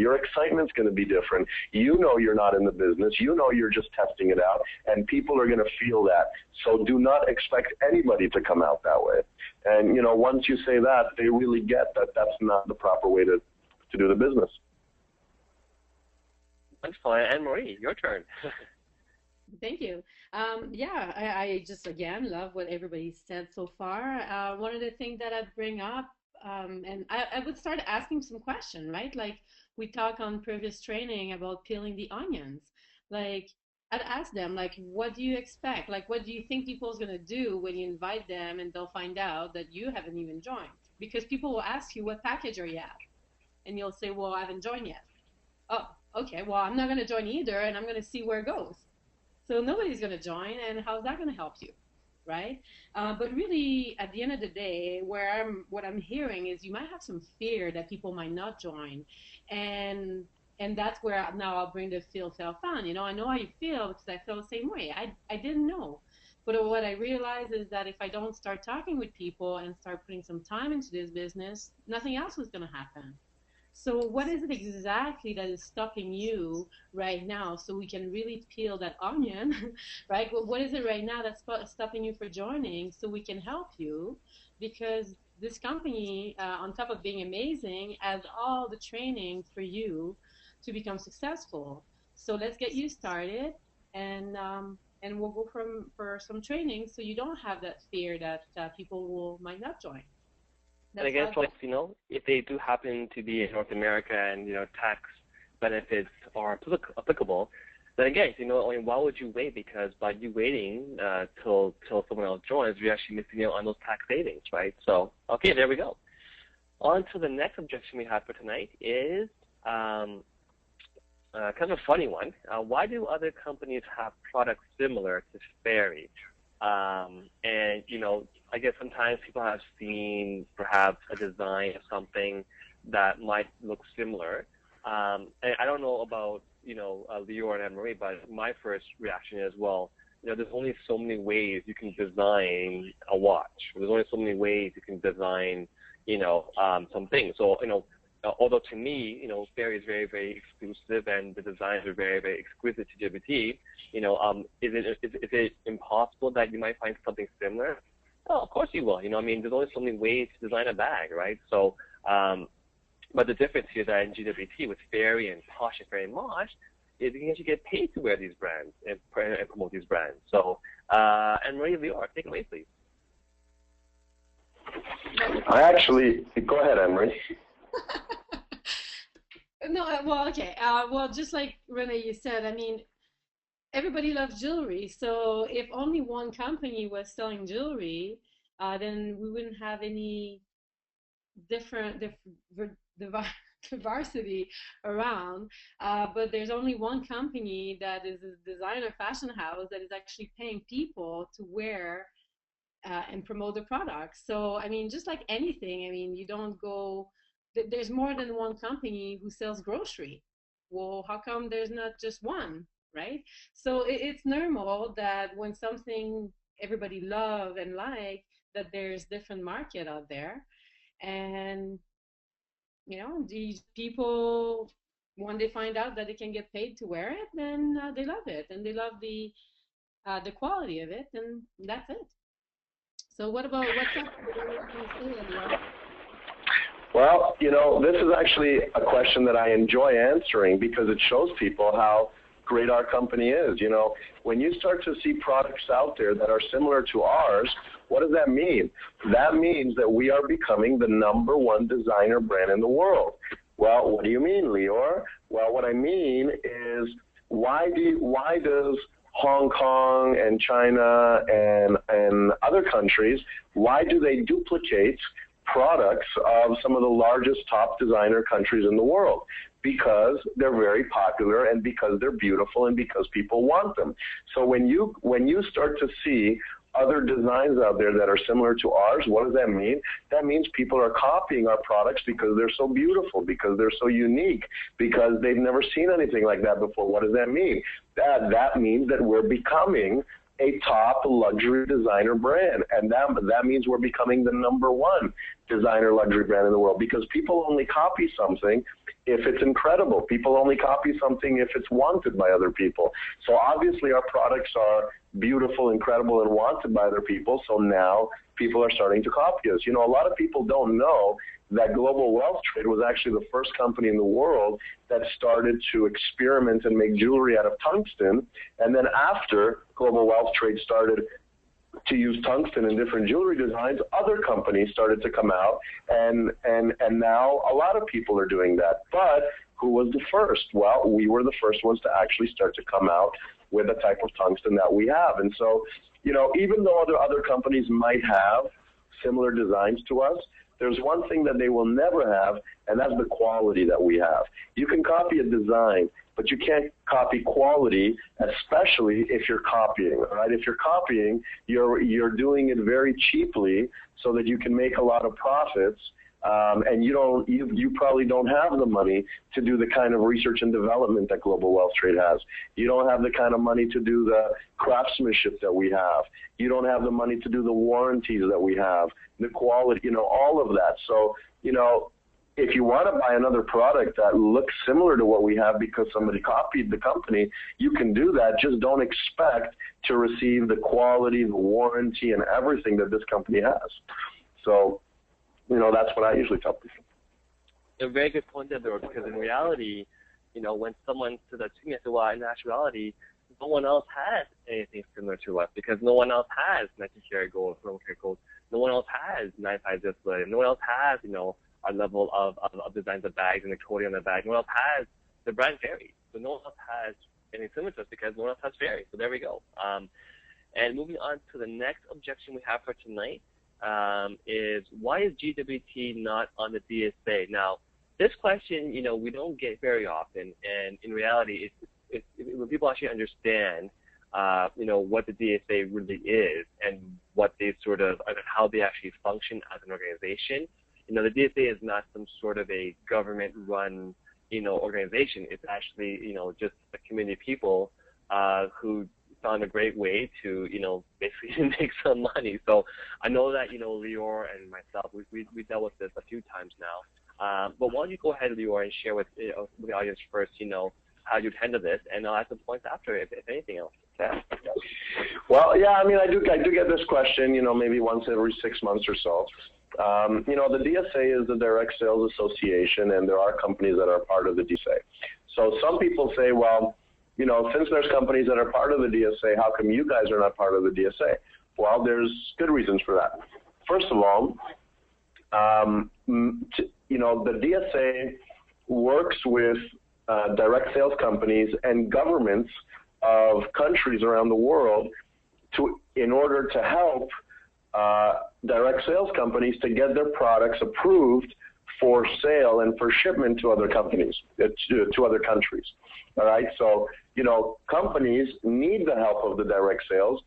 Your excitement's going to be different. You're not in the business. You're just testing it out, and people are going to feel that. So do not expect anybody to come out that way. And, once you say that, they really get that that's not the proper way to do the business. That's fine. Anne-Marie, your turn. Thank you. I just, again, love what everybody said so far. One of the things that I'd bring up, and I would start asking some questions, right? Like we talked on previous training about peeling the onions. Like I'd ask them, like, what do you expect? Like, what do you think people's going to do when you invite them and they'll find out that you haven't even joined? Because people will ask you, what package are you at? And you'll say, well, I haven't joined yet. Oh, okay, well, I'm not going to join either, and I'm going to see where it goes. So nobody's going to join, and how's that going to help you, right? But really, at the end of the day, what I'm hearing is you might have some fear that people might not join, and that's where now I'll bring the feel fun. I know how you feel, because I feel the same way. I didn't know. But what I realized is that if I don't start talking with people and start putting some time into this business, nothing else was going to happen. So what is it exactly that is stopping you right now so we can really peel that onion, right? What is it right now that's stopping you for joining so we can help you? Because this company, on top of being amazing, has all the training for you to become successful. So let's get you started, and we'll go for some training so you don't have that fear that people might not join. And I That's guess, how. like, if they do happen to be in North America and, tax benefits are applicable, then again, I mean, why would you wait? Because by you waiting till someone else joins, you're actually missing out on those tax savings, right? So, okay, there we go. On to the next objection we have for tonight is kind of a funny one. Why do other companies have products similar to Fairy? And, I guess sometimes people have seen perhaps a design of something that might look similar. And I don't know about, Lior and Anne-Marie, but my first reaction is, well, there's only so many ways you can design a watch. There's only so many ways you can design, something. So, although to me, Fairy is very, very exclusive and the designs are very, very exquisite to JBT, is it impossible that you might find something similar? Well, of course you will. I mean, there's only so many ways to design a bag, right? So, but the difference here is that in GWT with Fairy and Posh and Fairy and Mosh is you can actually get paid to wear these brands and promote these brands. So, and Marie Lior, take it away, please. Go ahead, Anne-Marie. No, well, okay. Well, just like Renee, you said, I mean, everybody loves jewelry. So if only one company was selling jewelry, then we wouldn't have any different diversity around. But there's only one company that is a designer fashion house that is actually paying people to wear and promote the products. So, I mean, just like anything, I mean, you don't go, there's more than one company who sells grocery. Well, how come there's not just one, right? So it's normal that when something everybody love and like, that there's different market out there. And, these people, when they find out that they can get paid to wear it, then they love it and they love the quality of it, and that's it. So what's up? Well, this is actually a question that I enjoy answering because it shows people how great our company is. When you start to see products out there that are similar to ours, what does that mean? That means that we are becoming the #1 designer brand in the world. Well, what do you mean, Lior? Well, what I mean is why does Hong Kong and China and other countries, why do they duplicate products of some of the largest top designer countries in the world? Because they're very popular and because they're beautiful and because people want them. So when you start to see other designs out there that are similar to ours, what does that mean? That means people are copying our products because they're so beautiful, because they're so unique, because they've never seen anything like that before. What does that mean? That means that we're becoming a top luxury designer brand, and that means we're becoming the #1 designer luxury brand in the world, because people only copy something if it's incredible. People only copy something if it's wanted by other people. So obviously our products are beautiful, incredible, and wanted by other people, so now people are starting to copy us. A lot of people don't know that Global Wealth Trade was actually the first company in the world that started to experiment and make jewelry out of tungsten. And then after Global Wealth Trade started to use tungsten in different jewelry designs, other companies started to come out, and now a lot of people are doing that. But who was the first? Well, we were the first ones to actually start to come out with the type of tungsten that we have. And so, even though other companies might have similar designs to us, there's one thing that they will never have, and that's the quality that we have. You can copy a design, but you can't copy quality, especially if you're copying, right? If you're copying, you're doing it very cheaply so that you can make a lot of profits, and you probably don't have the money to do the kind of research and development that Global Wealth Trade has. You don't have the kind of money to do the craftsmanship that we have. You don't have the money to do the warranties that we have, the quality, all of that. So, if you want to buy another product that looks similar to what we have because somebody copied the company, you can do that. Just don't expect to receive the quality, the warranty, and everything that this company has. So, that's what I usually tell people. A very good point there, because in reality, when someone says that to me, I say, well, in actuality, no one else has anything similar to us, because no one else has 19 karat gold, 21 karat gold. No one else has 95 display. No one else has, our level of designs of bags and the coating on the bag. No one else has the brand Fairy. So no one else has anything similar to us because no one else has Fairy. So there we go. And moving on to the next objection we have for tonight is, why is GWT not on the DSA? Now, this question, we don't get very often, and in reality, it's when people actually understand, what the DSA really is and what they sort of, how they actually function as an organization. The DSA is not some sort of a government-run, organization. It's actually, just a community of people who found a great way to, basically make some money. So I know that, Lior and myself, we dealt with this a few times now. But why don't you go ahead, Lior, and share with the audience first, how you'd handle this, and I'll add some points after, if anything else. Yeah. Well, yeah, I do get this question, maybe once every 6 months or so. The DSA is the Direct Sales Association, and there are companies that are part of the DSA. So some people say, well, since there's companies that are part of the DSA, how come you guys are not part of the DSA? Well, there's good reasons for that. First of all, the DSA works with direct sales companies and governments of countries around the world in order to help direct sales companies to get their products approved for sale and for shipment to other companies, to other countries. All right, so companies need the help of the direct sales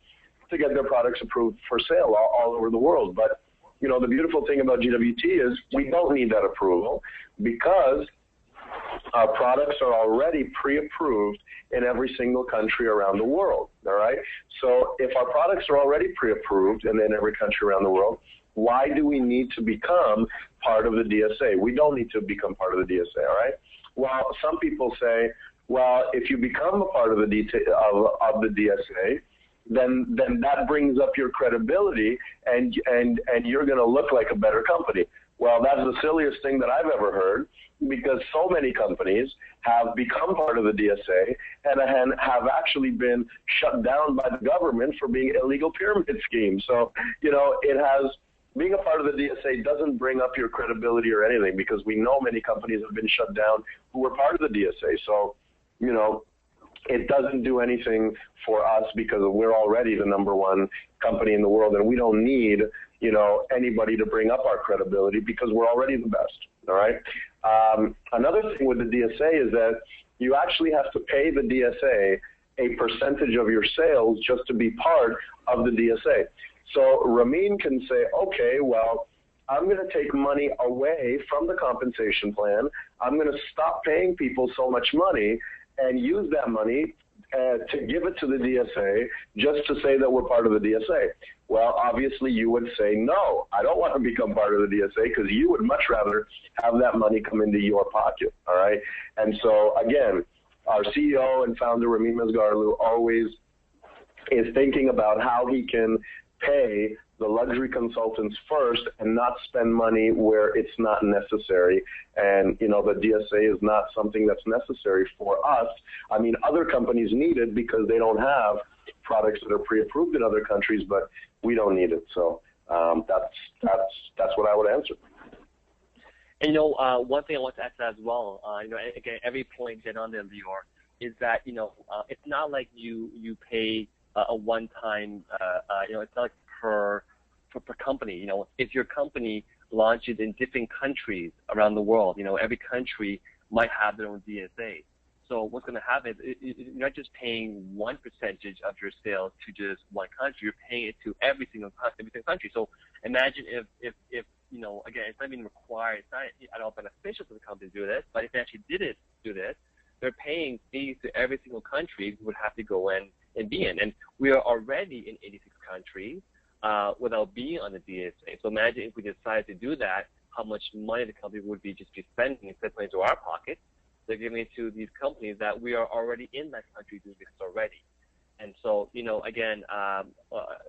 to get their products approved for sale all over the world. But the beautiful thing about GWT is we don't need that approval, because our products are already pre-approved in every single country around the world, all right? So if our products are already pre-approved in every country around the world, why do we need to become part of the DSA? We don't need to become part of the DSA, all right? Well, some people say, well, if you become a part of the DSA, then that brings up your credibility, and you're going to look like a better company. Well, that's the silliest thing that I've ever heard, because so many companies have become part of the DSA and have actually been shut down by the government for being illegal pyramid schemes. So, being a part of the DSA doesn't bring up your credibility or anything, because we know many companies have been shut down who were part of the DSA. So, it doesn't do anything for us, because we're already the #1 company in the world, and we don't need, anybody to bring up our credibility, because we're already the best, all right? Another thing with the DSA is that you actually have to pay the DSA a percentage of your sales just to be part of the DSA. So Ramin can say, okay, well, I'm going to take money away from the compensation plan. I'm going to stop paying people so much money and use that money to give it to the DSA just to say that we're part of the DSA. Well, obviously you would say, no, I don't want to become part of the DSA, because you would much rather have that money come into your pocket, all right? And so, again, our CEO and founder, Ramin Masgarlu, always is thinking about how he can pay the luxury consultants first and not spend money where it's not necessary. And, the DSA is not something that's necessary for us. I mean, other companies need it because they don't have products that are pre-approved in other countries, but we don't need it. So that's what I would answer. And, one thing I want to add to that as well, again, every point get on there, Lior, is that, it's not like you pay a one-time, it's not like per company. If your company launches in different countries around the world, every country might have their own DSA. So what's going to happen is you're not just paying 1% of your sales to just one country. You're paying it to every single country. So imagine if again, it's not even required. It's not at all beneficial to the company to do this, but if they actually did do this, they're paying fees to every single country who would have to go in and be in. And we are already in 86 countries without being on the DSA. So imagine if we decided to do that, how much money the company would be just be spending instead of putting into our pockets. They're giving it to these companies that we are already in that country doing this already. And so, again,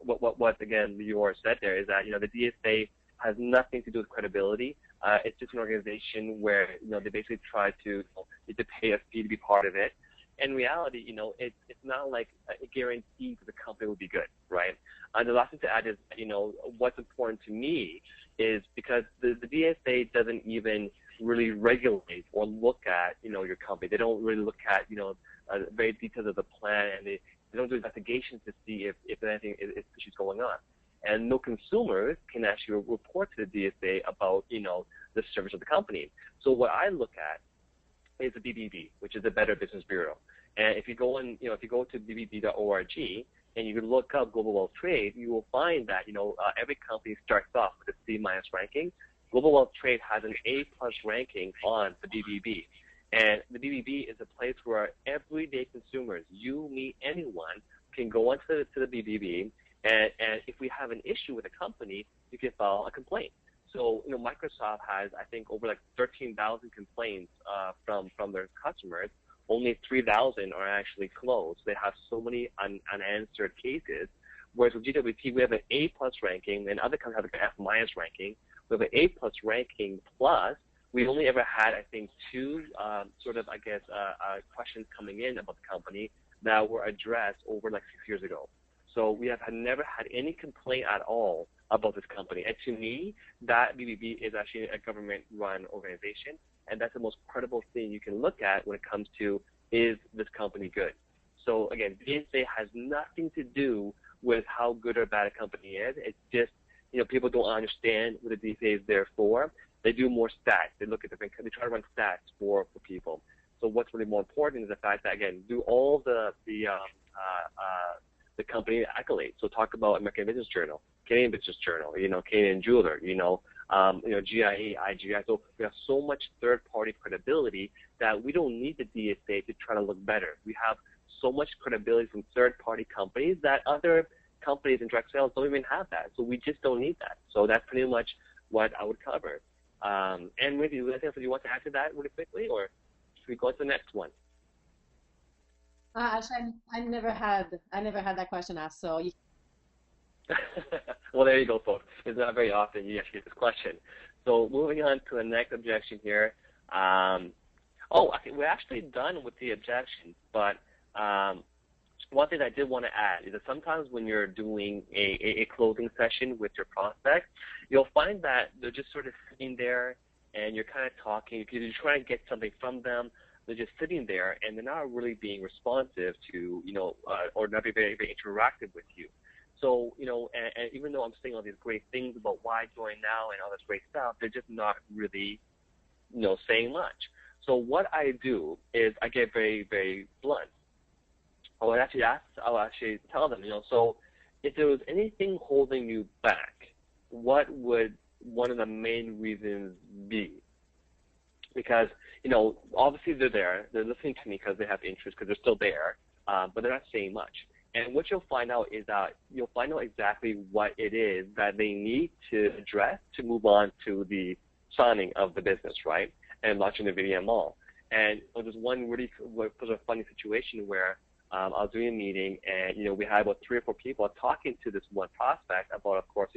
what again Lior said there is that, the DSA has nothing to do with credibility. It's just an organization where, they basically try to, to pay a fee to be part of it. In reality, it's not like a guarantee that the company will be good, right? And the last thing to add is, what's important to me is because the DSA doesn't even really regulate or look at, your company. They don't really look at, very details of the plan, and they don't do investigations to see if anything is issues going on. And no consumers can actually report to the DSA about, the service of the company. So what I look at is the BBB, which is the Better Business Bureau. And if you go in, if you go to bbb.org and you look up Global Wealth Trade, you will find that, every company starts off with a C- ranking. Global Wealth Trade has an A+ ranking on the BBB. And the BBB is a place where everyday consumers, you, me, anyone, can go onto the BBB, and if we have an issue with a company, you can file a complaint. So, Microsoft has, I think, over like 13,000 complaints from their customers. Only 3,000 are actually closed. They have so many unanswered cases. Whereas with GWT, we have an A+ ranking, and other companies have an F- ranking. We have an A+ ranking plus. We only ever had, I think, two questions coming in about the company that were addressed over like 6 years ago. So we have never had any complaint at all about this company. And to me, that BBB is actually a government-run organization, and that's the most credible thing you can look at when it comes to, is this company good? So again, DSA has nothing to do with how good or bad a company is. It's just, people don't understand what the DSA is there for. They do more stats. They look at they try to run stats for people. So what's really more important is the fact that, again, do all the company accolades. So talk about American Business Journal, Canadian Business Journal, Canadian Jeweler, GIA, IGI. So we have so much third-party credibility that we don't need the DSA to try to look better. We have so much credibility from third-party companies that other companies in direct sales don't even have that. So we just don't need that. So that's pretty much what I would cover. And maybe anything else you want to add to that really quickly, or should we go to the next one? Actually, I never had that question asked. So you. Well, there you go, folks. It's not very often you actually get this question. So moving on to the next objection here. I think we're actually done with the objections, but one thing I did want to add is that sometimes when you're doing a closing session with your prospect, you'll find that they're just sort of sitting there and you're kind of talking because you're trying to get something from them. They're just sitting there and they're not really being responsive to, or not being very, very interactive with you. So, and even though I'm saying all these great things about why join now and all this great stuff, they're just not really, saying much. So what I do is I get very, very blunt. I'll actually tell them, so if there was anything holding you back, what would one of the main reasons be? Because, obviously they're there, they're listening to me because they have interest, because they're still there, but they're not saying much. And what you'll find out is that you'll find out exactly what it is that they need to address to move on to the signing of the business, right, and launching the video mall. And there's one really funny situation where I was doing a meeting, and we had about 3 or 4 people talking to this one prospect about, of course,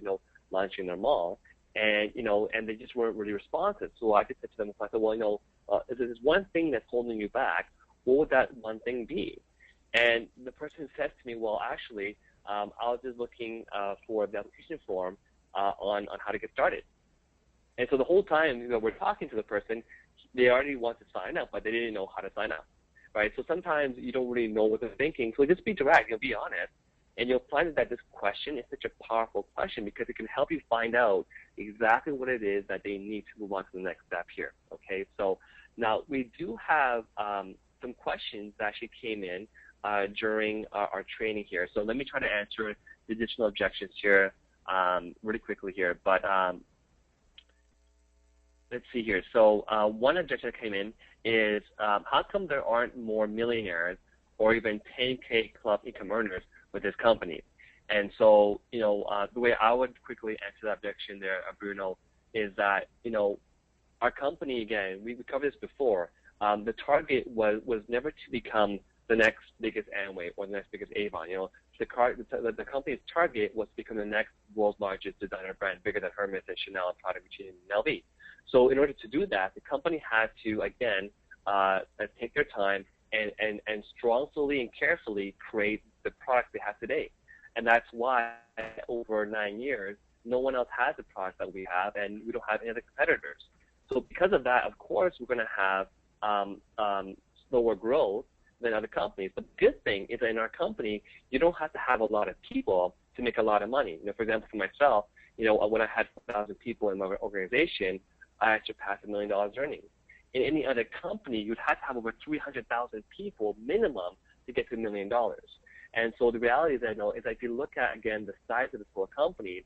launching their mall, and and they just weren't really responsive. So I just said to them, I said, well, if there's one thing that's holding you back, what would that one thing be? And the person said to me, well, actually, I was just looking for the application form on how to get started. And so the whole time, we're talking to the person, they already want to sign up, but they didn't know how to sign up. Right? So sometimes you don't really know what they're thinking. So just be direct, be honest, and you'll find that this question is such a powerful question because it can help you find out exactly what it is that they need to move on to the next step here. Okay, so now we do have some questions that actually came in during our training here. So let me try to answer the additional objections here really quickly here. But let's see here. So one objection that came in is how come there aren't more millionaires or even 10K club income earners with this company? And so, the way I would quickly answer that objection there, Bruno, is that, our company, again, we covered this before, the target was never to become the next biggest Amway or the next biggest Avon. The company's target was to become the next world's largest designer brand, bigger than Hermes and Chanel and Prada, Gucci, and LV. So in order to do that, the company had to, again, take their time and strongly and carefully create the products they have today. And that's why over 9 years, no one else has the product that we have, and we don't have any other competitors. So because of that, of course, we're going to have slower growth than other companies. But the good thing is that in our company, you don't have to have a lot of people to make a lot of money. For example, for myself, when I had 1,000 people in my organization, I surpassed $1 million earnings. In any other company, you'd have to have over 300,000 people minimum to get to $1 million. And so the reality is that, is that if you look at, again, the size of the whole company,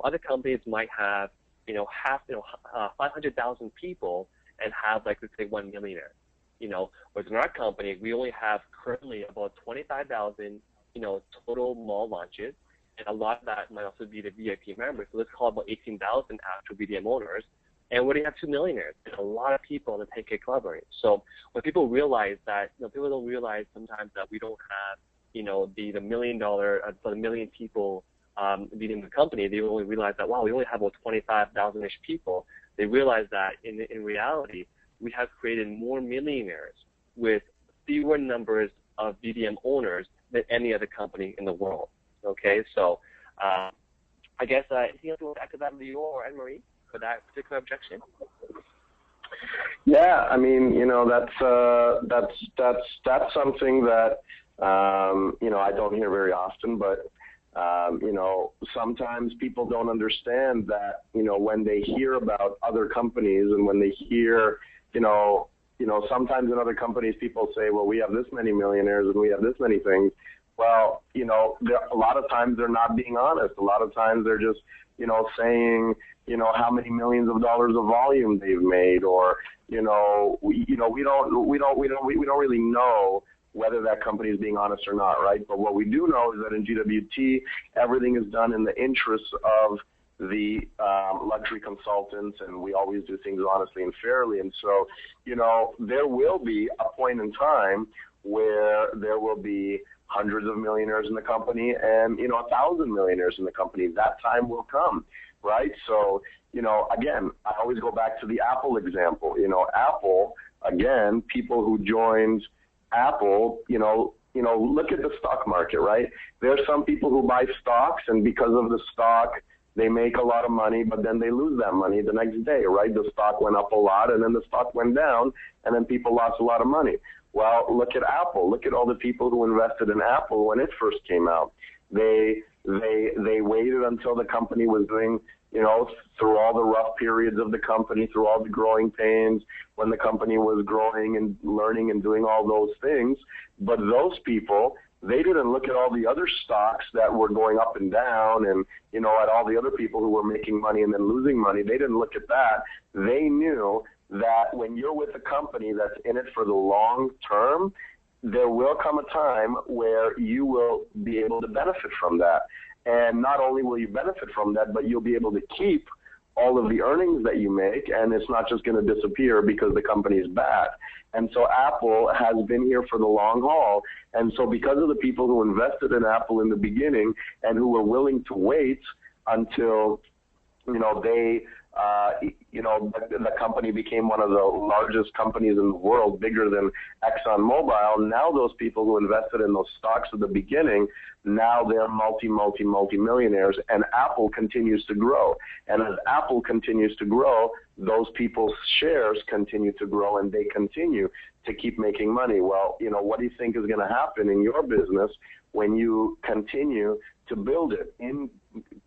other companies might have, 500,000 people and have, like, let's say 1 millionaire. Whereas in our company, we only have currently about 25,000, total mall launches, and a lot of that might also be the VIP members. So let's call it about 18,000 actual BDM owners, and we already have 2 millionaires and a lot of people in the 10K club range. So when people realize that, people don't realize sometimes that we don't have, the $1 million, for the million people leading the company, they only realize that, wow, we only have about 25,000-ish people. They realize that in reality, we have created more millionaires with fewer numbers of BDM owners than any other company in the world. Okay, so I guess anything else you want to add to that, Lior or Anne-Marie, for that particular objection? Yeah, I mean, that's something that I don't hear very often, but sometimes people don't understand that, when they hear about other companies and when they hear, sometimes in other companies people say, well, we have this many millionaires and we have this many things. Well, a lot of times they're not being honest. A lot of times they're just, saying, how many millions of dollars of volume they've made, or, we don't really know whether that company is being honest or not, right? But what we do know is that in GWT, everything is done in the interests of the luxury consultants, and we always do things honestly and fairly. And so, there will be a point in time where there will be hundreds of millionaires in the company and, 1,000 millionaires in the company. That time will come, right? So, again, I always go back to the Apple example. Apple, again, people who joined Apple, look at the stock market, right? There are some people who buy stocks, and because of the stock, they make a lot of money, but then they lose that money the next day, right? The stock went up a lot, and then the stock went down, and then people lost a lot of money. Well, look at Apple. Look at all the people who invested in Apple when it first came out. They waited until the company was doing, through all the rough periods of the company, through all the growing pains, when the company was growing and learning and doing all those things. But those people, they didn't look at all the other stocks that were going up and down and, at all the other people who were making money and then losing money. They didn't look at that. They knew that when you're with a company that's in it for the long term, there will come a time where you will be able to benefit from that. And not only will you benefit from that, but you'll be able to keep all of the earnings that you make, and it's not just going to disappear because the company is bad. And so Apple has been here for the long haul. And so because of the people who invested in Apple in the beginning and who were willing to wait until, the company became one of the largest companies in the world, bigger than ExxonMobil. Now those people who invested in those stocks at the beginning, now they're multi-millionaires, and Apple continues to grow. And as Apple continues to grow, those people's shares continue to grow, and they continue to keep making money. Well, what do you think is going to happen in your business when you continue to build it in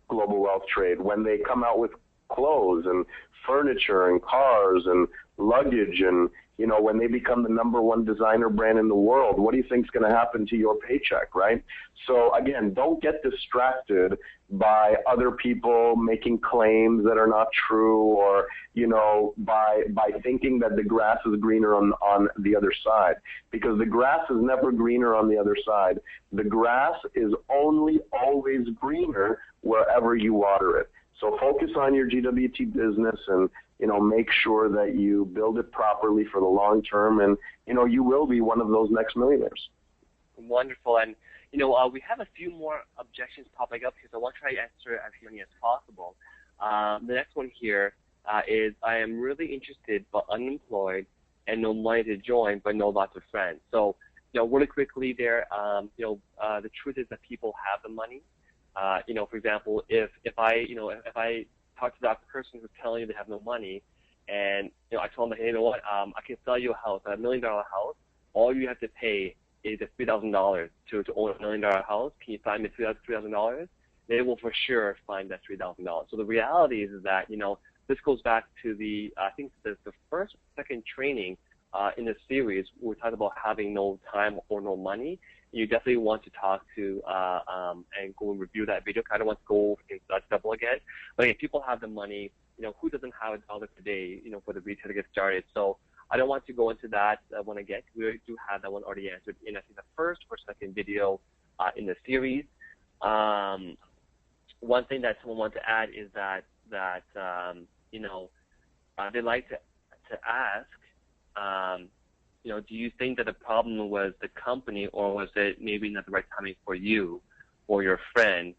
global wealth trade, when they come out with clothes and furniture and cars and luggage and you know, when they become the #1 designer brand in the world, what do you think is going to happen to your paycheck, right? So again, don't get distracted by other people making claims that are not true, or, you know, by thinking that the grass is greener on the other side, because the grass is never greener on the other side. The grass is only always greener wherever you water it. So focus on your GWT business, and, you know, make sure that you build it properly for the long term, and, you know, you will be one of those next millionaires. Wonderful. And, you know, we have a few more objections popping up here, so I want to try to answer as many as possible. The next one here is, I am really interested but unemployed and no money to join but no lots of friends. So, you know, really quickly there, you know, the truth is that people have the money. You know, for example, if I talk to that person who's telling you they have no money, and, you know, I told them, hey, you know what, I can sell you a house, a $1 million house. All you have to pay is $3,000 to own a $1 million house. Can you find me $3,000? They will for sure find that $3,000. So the reality is that, you know, this goes back to the, I think the first, second training in this series, we talked about having no time or no money. You definitely want to talk to and go and review that video. I don't want to go into that double again. But if people have the money, you know, who doesn't have $1 today, you know, for the retail to get started? So I don't want to go into that one again. We do have that one already answered in, I think, the first or second video in the series. One thing that someone wanted to add is that you know, they like to ask, you know, do you think that the problem was the company, or was it maybe not the right timing for you or your friend?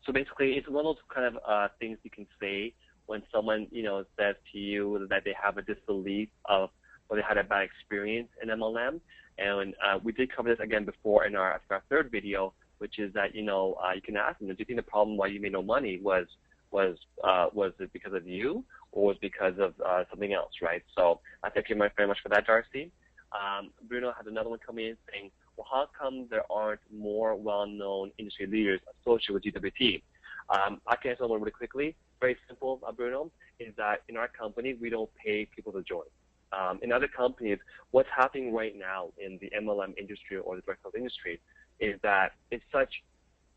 So basically, it's one of those kind of things you can say when someone, you know, says to you that they have a disbelief of, or they had a bad experience in MLM. And we did cover this again before in our third video, which is that, you know, you can ask them, do you think the problem why you made no money was it because of you, or was it because of something else, right? So I thank you very much for that, Darcy. Bruno has another one coming in saying, well, how come there aren't more well-known industry leaders associated with GWT? I can answer that one really quickly. Very simple, Bruno, is that in our company, we don't pay people to join. In other companies, what's happening right now in the MLM industry or the direct sales industry is that it's such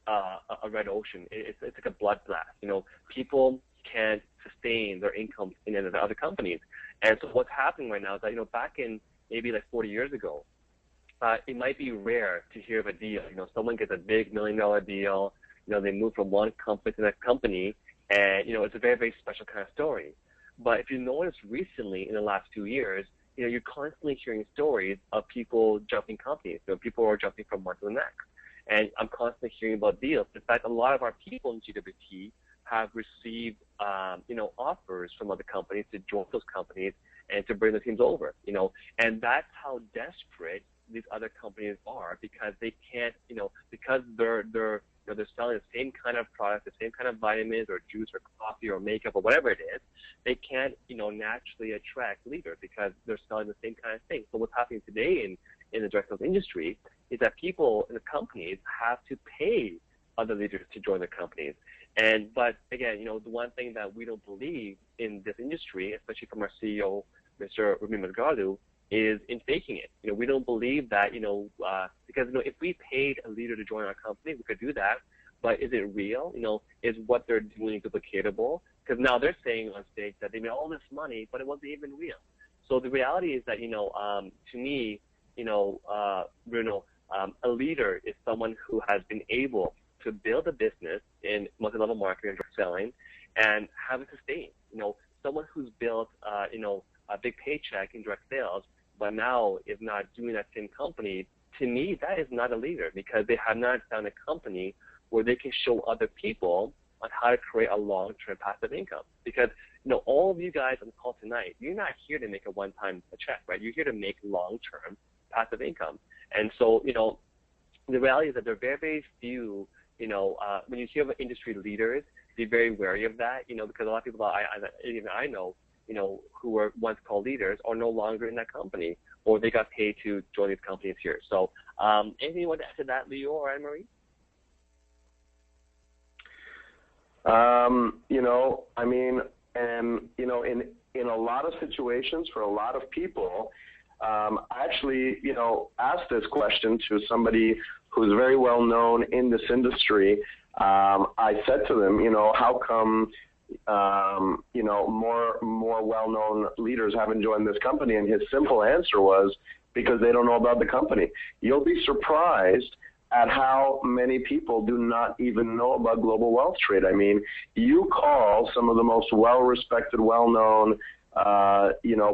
a red ocean. It's like a bloodbath. You know, people can't sustain their income in other companies. And so what's happening right now is that, you know, back in maybe like 40 years ago, it might be rare to hear of a deal. You know, someone gets a big $1 million deal, you know, they move from one company to the next company, and, you know, it's a very, very special kind of story. But if you notice recently in the last 2 years, you know, you're constantly hearing stories of people jumping companies. You know, people are jumping from one to the next. And I'm constantly hearing about deals. In fact, a lot of our people in GWT have received, you know, offers from other companies to join those companies and to bring the teams over, you know. And that's how desperate these other companies are, because they can't, you know, because they're selling the same kind of product, the same kind of vitamins or juice or coffee or makeup or whatever it is, they can't, you know, naturally attract leaders because they're selling the same kind of thing. So what's happening today in the direct sales industry is that people in the companies have to pay other leaders to join their companies. But again, you know, the one thing that we don't believe in this industry, especially from our CEO, Mr. Rumi Mazgardu, is in faking it. You know, we don't believe that, you know, because, you know, if we paid a leader to join our company, we could do that. But is it real? You know, is what they're doing duplicatable? Because now they're saying on stage that they made all this money, but it wasn't even real. So the reality is that, you know, to me, you know, Bruno, a leader is someone who has been able to build a business in multi-level marketing and direct selling and have it sustain. You know, someone who's built, you know, a big paycheck in direct sales, but now is not doing that same company, to me, that is not a leader, because they have not found a company where they can show other people on how to create a long-term passive income. Because, you know, all of you guys on the call tonight, you're not here to make a one-time check, right? You're here to make long-term passive income. And so, you know, the reality is that there are very, very few, you know, when you hear about industry leaders, be very wary of that, you know, because a lot of people, even I know, you know, who were once called leaders are no longer in that company, or they got paid to join these companies here. So anything you want to add to that, Leo or Anne-Marie? You know, I mean, and, you know, in a lot of situations for a lot of people, I actually, asked this question to somebody who's very well known in this industry. I said to them, how come, more well-known leaders haven't joined this company? And his simple answer was, because they don't know about the company. You'll be surprised at how many people do not even know about global wealth trade. I mean, you call some of the most well-respected, well-known,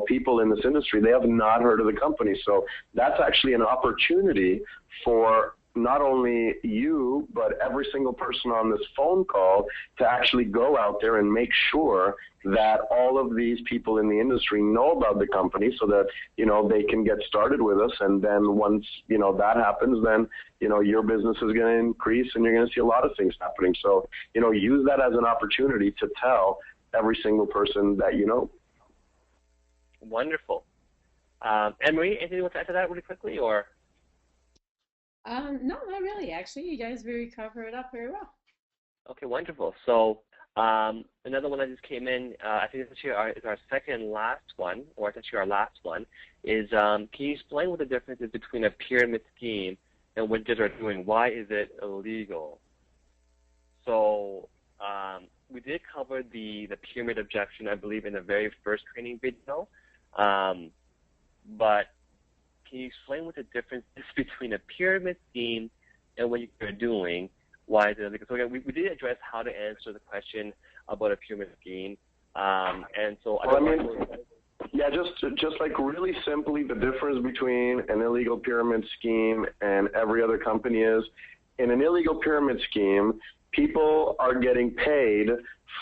people in this industry, they have not heard of the company. So that's actually an opportunity for not only you, but every single person on this phone call to actually go out there and make sure that all of these people in the industry know about the company so that, they can get started with us. And then once, that happens, then, your business is going to increase and you're going to see a lot of things happening. So, use that as an opportunity to tell every single person that you know. Wonderful. Anne-Marie, anything you want to add to that really quickly, or? No, not really. Actually, you guys cover it up very well. Okay, wonderful. So another one that just came in, I think this is our second last one, or it's actually our last one, is can you explain what the difference is between a pyramid scheme and what you are doing? Why is it illegal? So we did cover the pyramid objection, I believe, in the very first training video. But can you explain what the difference is between a pyramid scheme and what you're doing? Why is it illegal? So again, we did address how to answer the question about a pyramid scheme. And so just like really simply, the difference between an illegal pyramid scheme and every other company is, in an illegal pyramid scheme, people are getting paid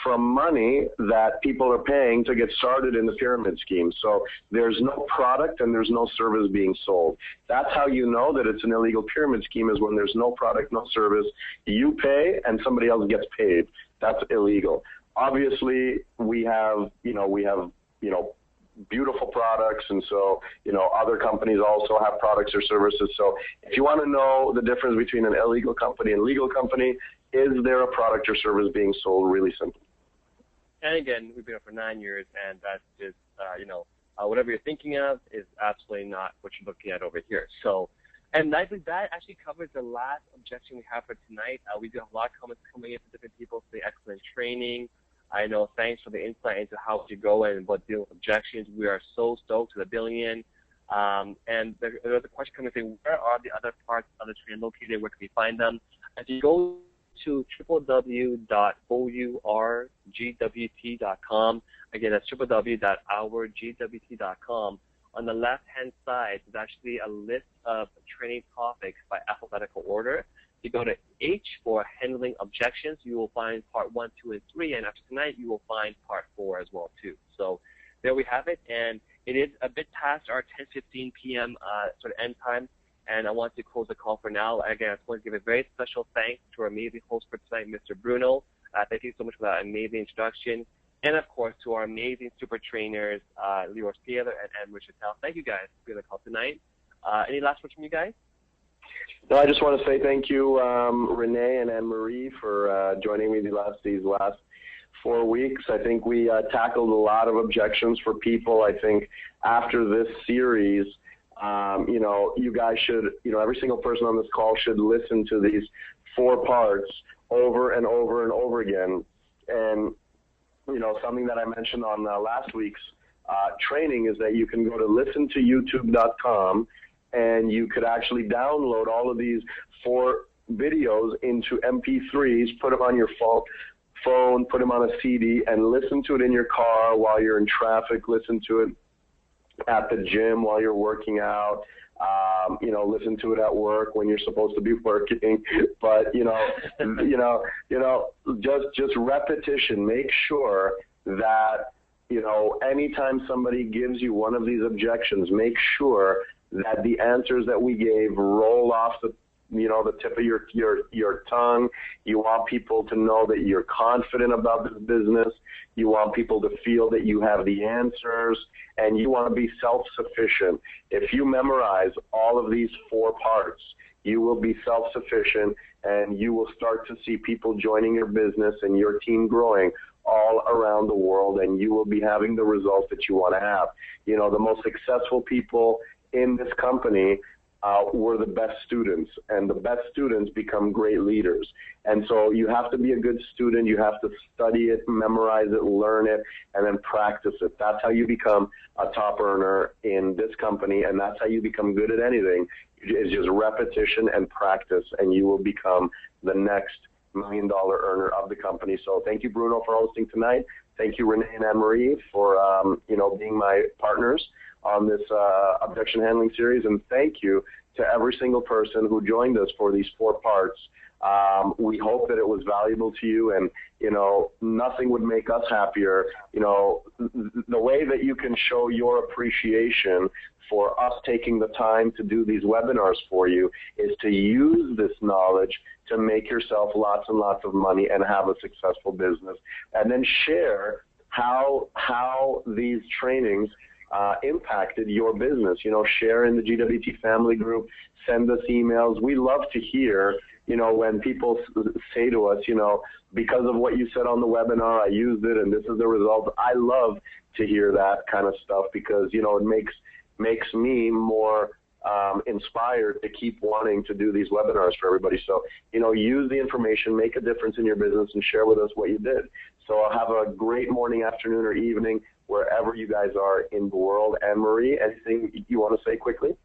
from money that people are paying to get started in the pyramid scheme. So there's no product and there's no service being sold. That's how you know that it's an illegal pyramid scheme, is when there's no product, no service. You pay and somebody else gets paid. That's illegal. Obviously, we have beautiful products, and so other companies also have products or services. So if you want to know the difference between an illegal company and legal company, is there a product or service being sold? Really simple. And again, we've been here for 9 years, and that's just whatever you're thinking of is absolutely not what you're looking at over here. So, and I think that actually covers the last objection we have for tonight. We do have a lot of comments coming in from different people for the excellent training. I know, thanks for the insight into how to go and what deal with objections. We are so stoked to the billion. And there's a question coming saying, where are the other parts of the training located? Where can we find them? If you go to www.ourgwt.com, again, that's www.ourgwt.com. On the left-hand side, there's actually a list of training topics by alphabetical order. If you go to H for handling objections, you will find part 1, 2, and 3, and after tonight, you will find part 4 as well, too. So there we have it, and it is a bit past our 10:15 p.m. Sort of end time, and I want to close the call for now. Again, I just want to give a very special thanks to our amazing host for tonight, Mr. Bruno. Thank you so much for that amazing introduction. And, of course, to our amazing super trainers, Leor Taylor and Anne-Marie Chattel. Thank you, guys, for being on the call tonight. Any last words from you guys? No, I just want to say thank you, Renee and Anne-Marie, for joining me these last 4 weeks. I think we tackled a lot of objections for people. I think after this series, you guys should, every single person on this call should listen to these 4 parts over and over and over again. And, something that I mentioned on last week's training is that you can go to listentoyoutube.com and you could actually download all of these 4 videos into MP3s, put them on your phone, put them on a CD, and listen to it in your car while you're in traffic, listen to it at the gym while you're working out, listen to it at work when you're supposed to be working. But, just repetition. Make sure that, anytime somebody gives you one of these objections, make sure that the answers that we gave roll off the tip of your tongue. You want people to know that you're confident about this business. You want people to feel that you have the answers, and you want to be self-sufficient. If you memorize all of these 4 parts, you will be self-sufficient, and you will start to see people joining your business and your team growing all around the world, and you will be having the results that you want to have. The most successful people in this company were the best students, and the best students become great leaders. And so you have to be a good student. You have to study it, memorize it, learn it, and then practice it. That's how you become a top earner in this company, and that's how you become good at anything. It's just repetition and practice, and you will become the next $1 million earner of the company. So thank you, Bruno, for hosting tonight. Thank you, Renee and Anne-Marie, for being my partners on this objection handling series, and thank you to every single person who joined us for these 4 parts. We hope that it was valuable to you, and nothing would make us happier. The way that you can show your appreciation for us taking the time to do these webinars for you is to use this knowledge to make yourself lots and lots of money and have a successful business, and then share how these trainings impacted your business. Share in the GWT family group, send us emails. We love to hear, when people say to us, because of what you said on the webinar, I used it and this is the result. I love to hear that kind of stuff because, it makes me more inspired to keep wanting to do these webinars for everybody. So, use the information, make a difference in your business, and share with us what you did. So have a great morning, afternoon, or evening, wherever you guys are in the world. Anne-Marie, anything you want to say quickly?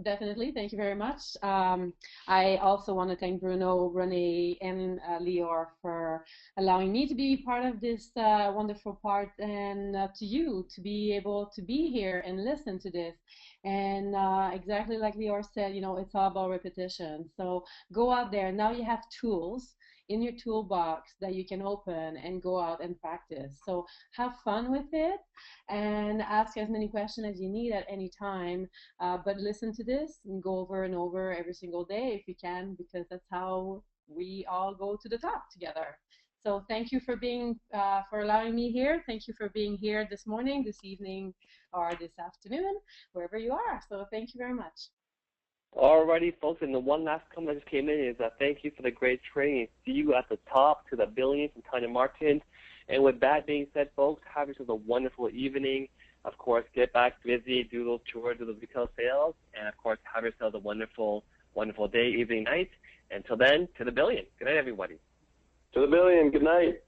Definitely. Thank you very much. I also want to thank Bruno, Renee, and Lior for allowing me to be part of this wonderful part, and to you to be able to be here and listen to this. And exactly like Lior said, it's all about repetition. So go out there. Now you have tools in your toolbox that you can open and go out and practice. So have fun with it and ask as many questions as you need at any time. But listen to this and go over and over every single day if you can, because that's how we all go to the top together. So thank you for being, for allowing me here. Thank you for being here this morning, this evening, or this afternoon, wherever you are. So thank you very much. Alrighty, folks, and the one last comment that just came in is thank you for the great training. See you at the top to the billions from Tanya Martin. And with that being said, folks, have yourselves a wonderful evening. Of course, get back busy, do those chores, do those retail sales, and of course, have yourselves a wonderful, wonderful day, evening, night. Until then, to the billion. Good night, everybody. To the billion. Good night.